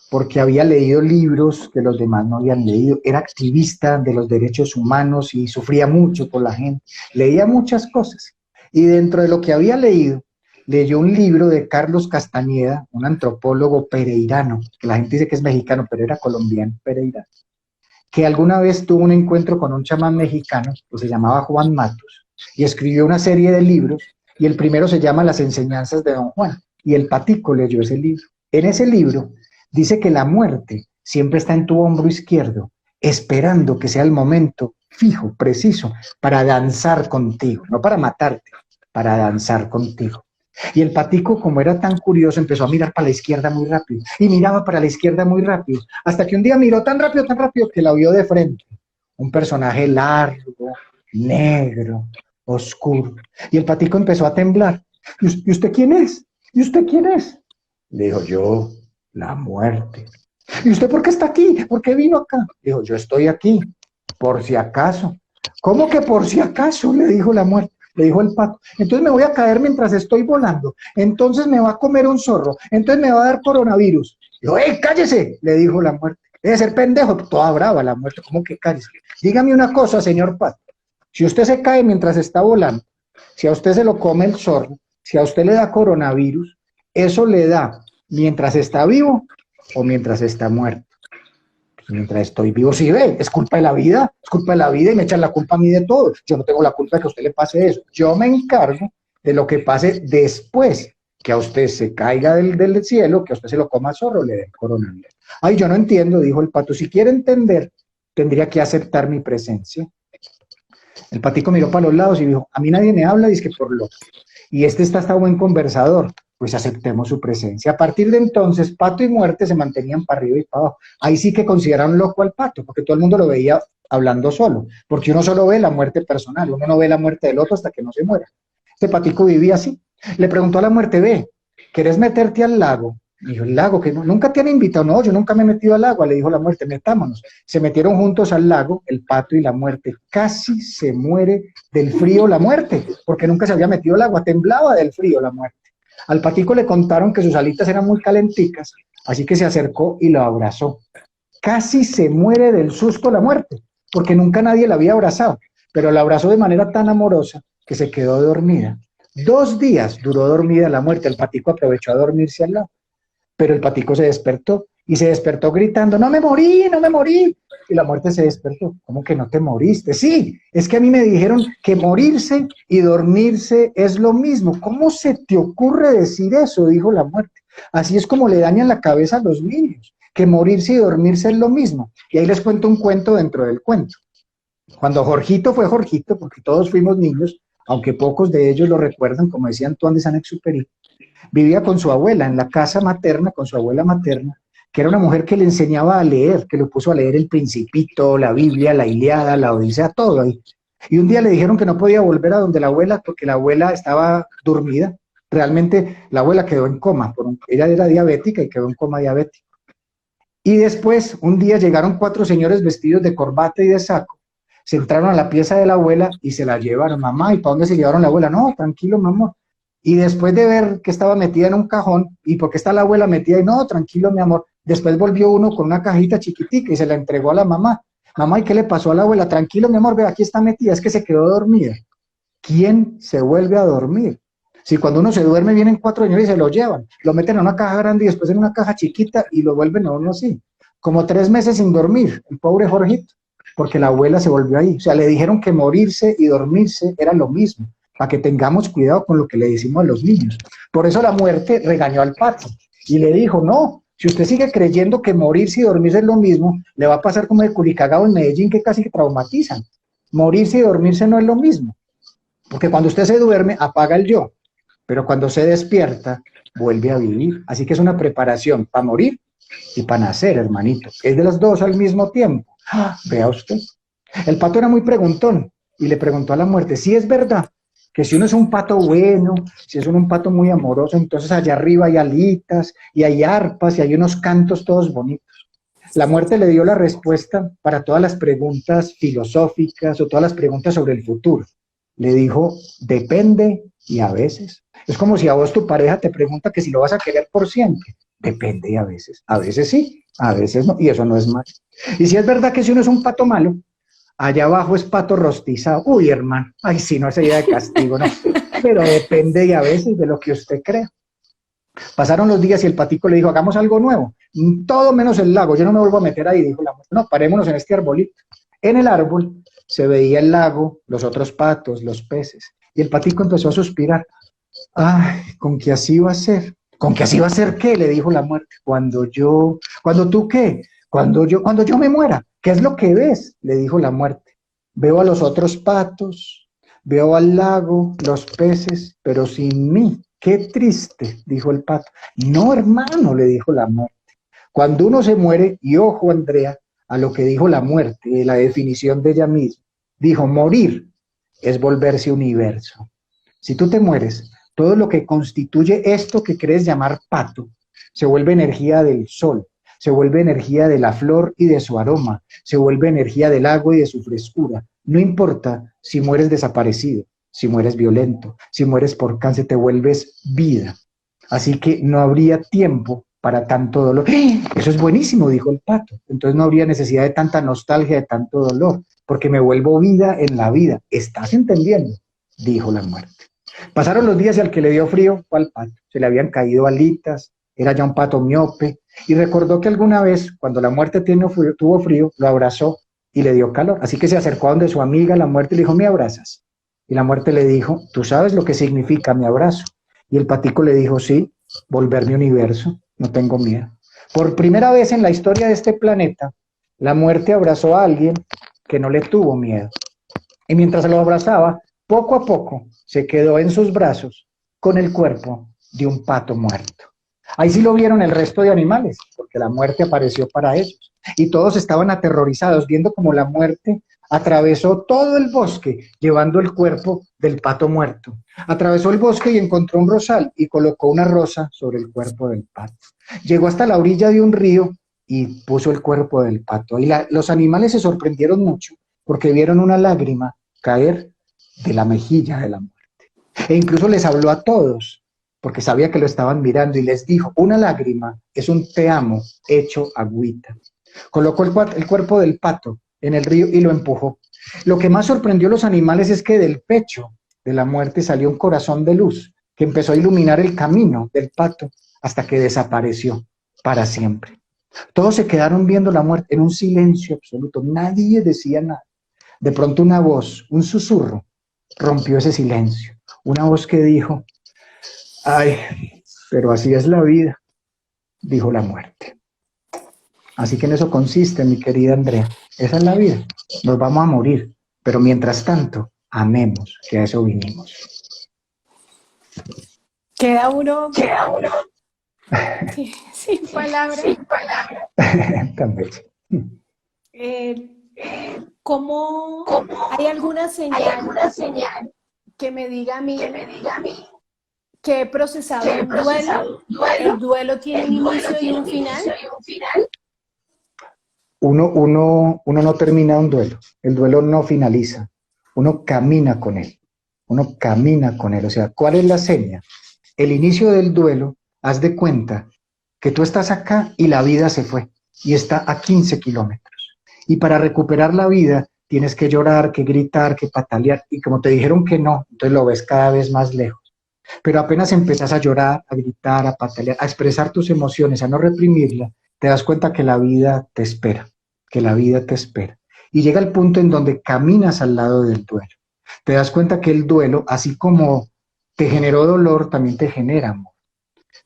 porque había leído libros que los demás no habían leído, era activista de los derechos humanos y sufría mucho por la gente, leía muchas cosas, y dentro de lo que había leído, leyó un libro de Carlos Castañeda, un antropólogo pereirano, que la gente dice que es mexicano, pero era colombiano, pereirano, que alguna vez tuvo un encuentro con un chamán mexicano, que se llamaba Juan Matus, y escribió una serie de libros, y el primero se llama Las enseñanzas de Don Juan, y el patico leyó ese libro. En ese libro dice que la muerte siempre está en tu hombro izquierdo, esperando que sea el momento fijo, preciso, para danzar contigo, no para matarte, para danzar contigo. Y el patico, como era tan curioso, empezó a mirar para la izquierda muy rápido, y miraba para la izquierda muy rápido, hasta que un día miró tan rápido, que la vio de frente. Un personaje largo, negro, oscuro. Y el patico empezó a temblar. ¿Y usted quién es? ¿Y usted quién es? Le dijo, yo, la muerte. ¿Y usted por qué está aquí? ¿Por qué vino acá? Dijo, yo estoy aquí, por si acaso. ¿Cómo que por si acaso? Le dijo la muerte. Le dijo el pato, entonces me voy a caer mientras estoy volando, entonces me va a comer un zorro, entonces me va a dar coronavirus. Dijo, cállese, le dijo la muerte, debe ser pendejo, toda brava la muerte, ¿cómo que cállese? Dígame una cosa, señor pato, si usted se cae mientras está volando, si a usted se lo come el zorro, si a usted le da coronavirus, ¿eso le da mientras está vivo o mientras está muerto? Mientras estoy vivo, sí, ve, es culpa de la vida y me echan la culpa a mí de todo. Yo no tengo la culpa de que a usted le pase eso. Yo me encargo de lo que pase después, que a usted se caiga del cielo, que a usted se lo coma zorro, le dé coronavirus. Ay, yo no entiendo, dijo el pato. Si quiere entender, tendría que aceptar mi presencia. El patico miró para los lados y dijo, a mí nadie me habla, dice que por loco. Y este está buen conversador. Pues aceptemos su presencia. A partir de entonces, pato y muerte se mantenían para arriba y para abajo. Ahí sí que consideraron loco al pato, porque todo el mundo lo veía hablando solo, porque uno solo ve la muerte personal, uno no ve la muerte del otro hasta que no se muera. Este patico vivía así. Le preguntó a la muerte, ve, ¿querés meterte al lago? Dijo, el lago, que no, nunca te han invitado. No, yo nunca me he metido al agua, le dijo la muerte, metámonos. Se metieron juntos al lago, el pato y la muerte. Casi se muere del frío la muerte, porque nunca se había metido al agua, temblaba del frío la muerte. Al patico le contaron que sus alitas eran muy calenticas, así que se acercó y lo abrazó. Casi se muere del susto la muerte, porque nunca nadie la había abrazado, pero la abrazó de manera tan amorosa que se quedó dormida. 2 días duró dormida la muerte, el patico aprovechó a dormirse al lado, pero el patico se despertó y se despertó gritando, no me morí, no me morí. Y la muerte se despertó, ¿cómo que no te moriste? Sí, es que a mí me dijeron que morirse y dormirse es lo mismo. ¿Cómo se te ocurre decir eso? Dijo la muerte. Así es como le dañan la cabeza a los niños, que morirse y dormirse es lo mismo. Y ahí les cuento un cuento dentro del cuento. Cuando Jorgito fue Jorgito, porque todos fuimos niños, aunque pocos de ellos lo recuerdan, como decía Antoine de Saint-Exupéry, vivía con su abuela en la casa materna, con su abuela materna, que era una mujer que le enseñaba a leer, que le puso a leer el Principito, la Biblia, la Ilíada, la Odisea, todo ahí. Y un día le dijeron que no podía volver a donde la abuela porque la abuela estaba dormida. Realmente la abuela quedó en coma, ella era diabética y quedó en coma diabético. Y después, un día llegaron 4 señores vestidos de corbata y de saco, se entraron a la pieza de la abuela y se la llevaron. Mamá, ¿y para dónde se llevaron la abuela? No, tranquilo, mamá. Y después de ver que estaba metida en un cajón, ¿y por qué está la abuela metida? Y no, tranquilo, mi amor. Después volvió uno con una cajita chiquitica y se la entregó a la mamá. Mamá, ¿y qué le pasó a la abuela? Tranquilo, mi amor, ve, aquí está metida, es que se quedó dormida. ¿Quién se vuelve a dormir? Si cuando uno se duerme vienen 4 señores y se lo llevan, lo meten en una caja grande y después en una caja chiquita y lo vuelven a uno así. Como 3 meses sin dormir, el pobre Jorgito, porque la abuela se volvió ahí. O sea, le dijeron que morirse y dormirse era lo mismo, para que tengamos cuidado con lo que le decimos a los niños. Por eso la muerte regañó al pato y le dijo, no, si usted sigue creyendo que morirse y dormirse es lo mismo, le va a pasar como de Curicagao en Medellín, que casi que traumatizan. Morirse y dormirse no es lo mismo, porque cuando usted se duerme apaga el yo, pero cuando se despierta vuelve a vivir. Así que es una preparación para morir y para nacer, hermanito. Es de las dos al mismo tiempo. Vea usted. El pato era muy preguntón y le preguntó a la muerte, si es verdad que si uno es un pato bueno, si es uno un pato muy amoroso, entonces allá arriba hay alitas y hay arpas y hay unos cantos todos bonitos. La muerte le dio la respuesta para todas las preguntas filosóficas o todas las preguntas sobre el futuro. Le dijo, depende y a veces. Es como si a vos tu pareja te pregunta que si lo vas a querer por siempre. Depende y a veces sí, a veces no, y eso no es malo. Y si es verdad que si uno es un pato malo, allá abajo es pato rostizado. Uy, hermano, ay, sí, no, esa idea de castigo, no. Pero depende y a veces de lo que usted crea. Pasaron los días y el patico le dijo, hagamos algo nuevo. Todo menos el lago, yo no me vuelvo a meter ahí, dijo la mujer. No, parémonos en este arbolito. En el árbol se veía el lago, los otros patos, los peces. Y el patico empezó a suspirar. Ay, ¿con qué así va a ser? ¿Con qué así va a ser qué? Le dijo la muerte. ¿Cuando tú qué? Cuando yo me muera. ¿Qué es lo que ves? Le dijo la muerte. Veo a los otros patos, veo al lago, los peces, pero sin mí. Qué triste, dijo el pato. No, hermano, le dijo la muerte. Cuando uno se muere, y ojo, Andrea, a lo que dijo la muerte, la definición de ella misma, dijo, morir es volverse universo. Si tú te mueres, todo lo que constituye esto que crees llamar pato, se vuelve energía del sol, se vuelve energía de la flor y de su aroma, se vuelve energía del agua y de su frescura. No importa si mueres desaparecido, si mueres violento, si mueres por cáncer, te vuelves vida. Así que no habría tiempo para tanto dolor. ¡Eh! Eso es buenísimo, dijo el pato. Entonces no habría necesidad de tanta nostalgia, de tanto dolor, porque me vuelvo vida en la vida. ¿Estás entendiendo? Dijo la muerte. Pasaron los días y al que le dio frío fue al pato. Se le habían caído alitas, era ya un pato miope, y recordó que alguna vez, cuando la muerte tuvo frío, lo abrazó y le dio calor. Así que se acercó a donde su amiga, la muerte, y le dijo, ¿me abrazas? Y la muerte le dijo, ¿tú sabes lo que significa mi abrazo? Y el patico le dijo, sí, volver mi universo, no tengo miedo. Por primera vez en la historia de este planeta, la muerte abrazó a alguien que no le tuvo miedo. Y mientras lo abrazaba, poco a poco se quedó en sus brazos con el cuerpo de un pato muerto. Ahí sí lo vieron el resto de animales, porque la muerte apareció para ellos. Y todos estaban aterrorizados, viendo cómo la muerte atravesó todo el bosque, llevando el cuerpo del pato muerto. Atravesó el bosque y encontró un rosal y colocó una rosa sobre el cuerpo del pato. Llegó hasta la orilla de un río y puso el cuerpo del pato. Y los animales se sorprendieron mucho porque vieron una lágrima caer de la mejilla de la muerte. E incluso les habló a todos, porque sabía que lo estaban mirando, y les dijo, una lágrima es un te amo hecho agüita. Colocó el cuerpo del pato en el río y lo empujó. Lo que más sorprendió a los animales es que del pecho de la muerte salió un corazón de luz que empezó a iluminar el camino del pato hasta que desapareció para siempre. Todos se quedaron viendo la muerte en un silencio absoluto. Nadie decía nada. De pronto una voz, un susurro, rompió ese silencio. Una voz que dijo, ay, pero así es la vida, dijo la muerte. Así que en eso consiste, mi querida Andrea. Esa es la vida. Nos vamos a morir. Pero mientras tanto, amemos, que a eso vinimos. Queda uno sin palabras. Tan bello. ¿Cómo hay alguna señal que me diga a mí que he procesado un duelo? ¿El duelo tiene un inicio y un final? Uno no termina un duelo. El duelo no finaliza. Uno camina con él. Uno camina con él. O sea, ¿cuál es la seña? El inicio del duelo, haz de cuenta que tú estás acá y la vida se fue y está a 15 kilómetros. Y para recuperar la vida tienes que llorar, que gritar, que patalear. Y como te dijeron que no, entonces lo ves cada vez más lejos. Pero apenas empezás a llorar, a gritar, a patalear, a expresar tus emociones, a no reprimirla, te das cuenta que la vida te espera, que la vida te espera. Y llega el punto en donde caminas al lado del duelo. Te das cuenta que el duelo, así como te generó dolor, también te genera amor.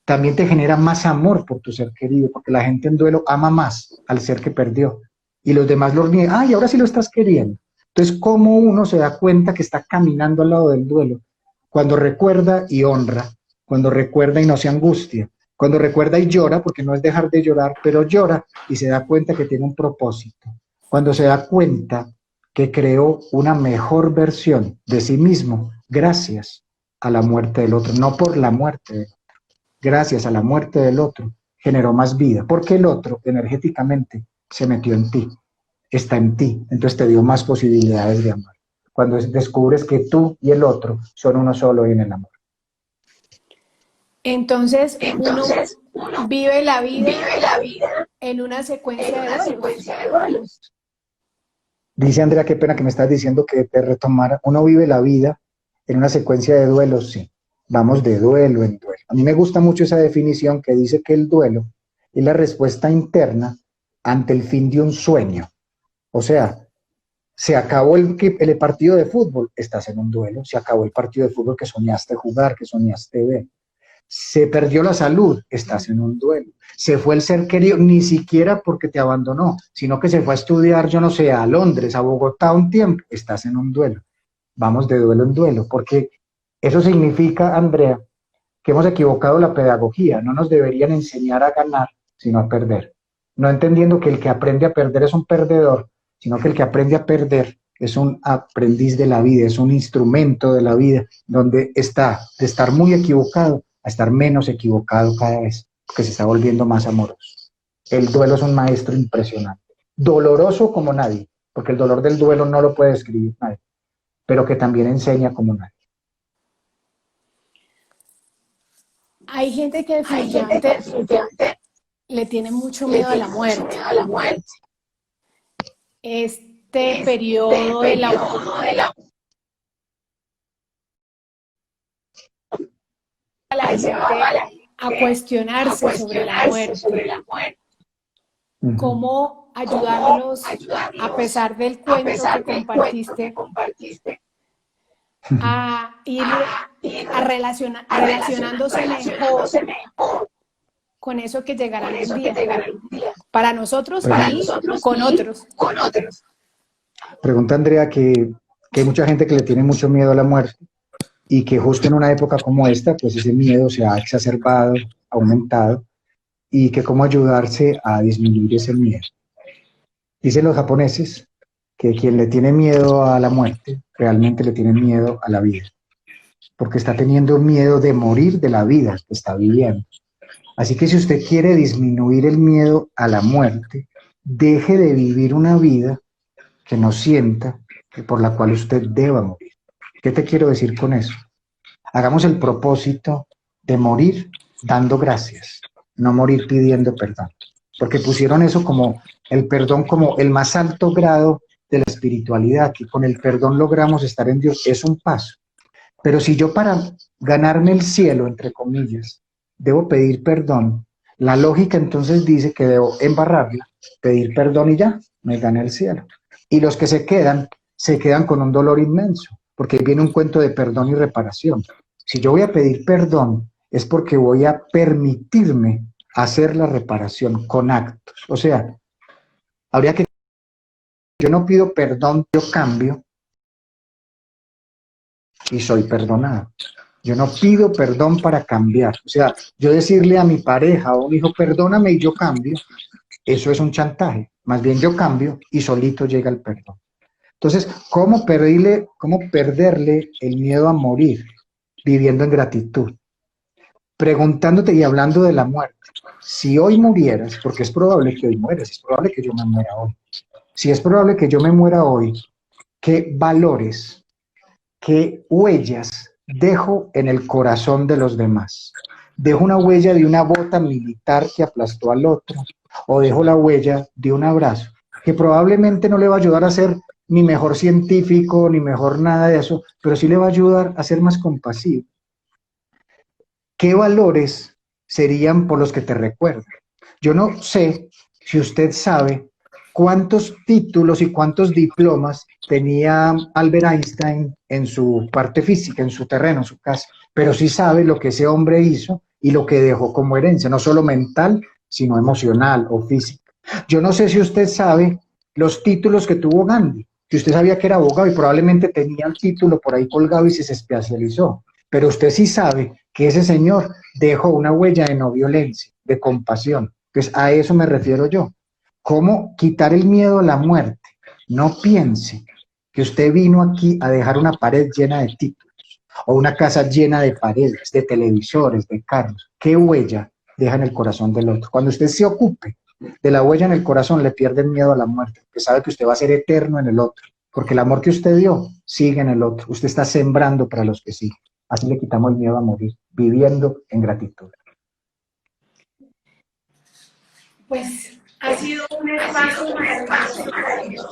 También te genera más amor por tu ser querido, porque la gente en duelo ama más al ser que perdió. Y los demás lo niegan. ¡Ay, ahora sí lo estás queriendo! Entonces, ¿cómo uno se da cuenta que está caminando al lado del duelo? Cuando recuerda y honra, cuando recuerda y no se angustia, cuando recuerda y llora, porque no es dejar de llorar, pero llora y se da cuenta que tiene un propósito. Cuando se da cuenta que creó una mejor versión de sí mismo gracias a la muerte del otro, no por la muerte del otro. Gracias a la muerte del otro generó más vida, porque el otro energéticamente se metió en ti, está en ti, entonces te dio más posibilidades de amar. Cuando descubres que tú y el otro son uno solo en el amor. Entonces uno vive la vida en una secuencia de duelos. Dice Andrea, qué pena que me estás diciendo que te retomara. Uno vive la vida en una secuencia de duelos, sí. Vamos de duelo en duelo. A mí me gusta mucho esa definición que dice que el duelo es la respuesta interna ante el fin de un sueño. O sea, se acabó el partido de fútbol, estás en un duelo. Se acabó el partido de fútbol que soñaste jugar, que soñaste ver. Se perdió la salud, estás en un duelo. Se fue el ser querido, ni siquiera porque te abandonó, sino que se fue a estudiar, yo no sé, a Londres, a Bogotá un tiempo, estás en un duelo. Vamos de duelo en duelo, porque eso significa, Andrea, que hemos equivocado la pedagogía. No nos deberían enseñar a ganar, sino a perder. No entendiendo que el que aprende a perder es un perdedor, sino que el que aprende a perder es un aprendiz de la vida, es un instrumento de la vida, donde está de estar muy equivocado a estar menos equivocado cada vez, porque se está volviendo más amoroso. El duelo es un maestro impresionante, doloroso como nadie, porque el dolor del duelo no lo puede describir nadie, pero que también enseña como nadie. Hay gente que definitivamente le tiene mucho miedo a la muerte. Este periodo de la la gente a cuestionarse sobre la muerte. ¿Cómo ayudarlos, a pesar del cuento que compartiste, a ir relacionándose mejor con eso que llegará un día, para nosotros y con otros? Pregunta Andrea que hay mucha gente que le tiene mucho miedo a la muerte y que justo en una época como esta, pues ese miedo se ha exacerbado, aumentado, y que cómo ayudarse a disminuir ese miedo. Dicen los japoneses que quien le tiene miedo a la muerte, realmente le tiene miedo a la vida, porque está teniendo miedo de morir de la vida que está viviendo. Así que si usted quiere disminuir el miedo a la muerte, deje de vivir una vida que no sienta que por la cual usted deba morir. ¿Qué te quiero decir con eso? Hagamos el propósito de morir dando gracias, no morir pidiendo perdón, porque pusieron eso como el perdón como el más alto grado de la espiritualidad, que con el perdón logramos estar en Dios. Es un paso. Pero si yo para ganarme el cielo, entre comillas, debo pedir perdón, La lógica entonces dice que debo embarrarla, pedir perdón y ya, me gané el cielo. Y los que se quedan con un dolor inmenso, porque ahí viene un cuento de perdón y reparación. Si yo voy a pedir perdón, es porque voy a permitirme hacer la reparación con actos. O sea, habría que, yo no pido perdón, yo cambio y soy perdonado. Yo no pido perdón para cambiar. O sea, yo decirle a mi pareja o a un hijo, perdóname y yo cambio, eso es un chantaje. Más bien yo cambio y solito llega el perdón. Entonces, cómo perderle el miedo a morir? Viviendo en gratitud. Preguntándote y hablando de la muerte. Si hoy murieras, porque es probable que hoy mueras, es probable que yo me muera hoy. Si es probable que yo me muera hoy, ¿qué valores, qué huellas dejo en el corazón de los demás? ¿Dejo una huella de una bota militar que aplastó al otro? ¿O dejo la huella de un abrazo? Que probablemente no le va a ayudar a ser ni mejor científico, ni mejor nada de eso, pero sí le va a ayudar a ser más compasivo. ¿Qué valores serían por los que te recuerdan? Yo no sé si usted sabe cuántos títulos y cuántos diplomas tenía Albert Einstein en su parte física, en su terreno, en su casa, pero sí sabe lo que ese hombre hizo y lo que dejó como herencia, no solo mental, sino emocional o física. Yo no sé si usted sabe los títulos que tuvo Gandhi, que usted sabía que era abogado y probablemente tenía el título por ahí colgado y se especializó, pero usted sí sabe que ese señor dejó una huella de no violencia, de compasión. Pues a eso me refiero yo. ¿Cómo quitar el miedo a la muerte? No piense que usted vino aquí a dejar una pared llena de títulos o una casa llena de paredes, de televisores, de carros. ¿Qué huella deja en el corazón del otro? Cuando usted se ocupe de la huella en el corazón, le pierde el miedo a la muerte, porque sabe que usted va a ser eterno en el otro, porque el amor que usted dio sigue en el otro. Usted está sembrando para los que siguen. Así le quitamos el miedo a morir, viviendo en gratitud. Pues ha sido un espacio maravilloso.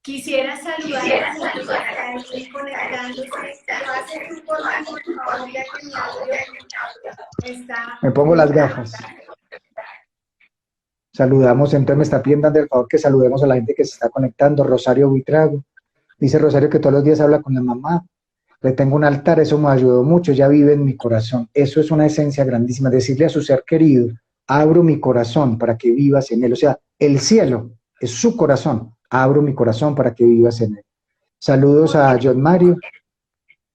Quisiera saludar a los que están aquí conectándose. ¿Lo haces tú por favor, ya que mi audio está... Me pongo las gafas. Saludamos, entonces me está pidiendo del favor que saludemos a la gente que se está conectando. Rosario Buitrago. Dice Rosario que todos los días habla con la mamá. Le tengo un altar, eso me ayudó mucho, ya vive en mi corazón. Eso es una esencia grandísima. Decirle a su ser querido, abro mi corazón para que vivas en él. O sea, el cielo es su corazón. Abro mi corazón para que vivas en él. Saludos a John Mario.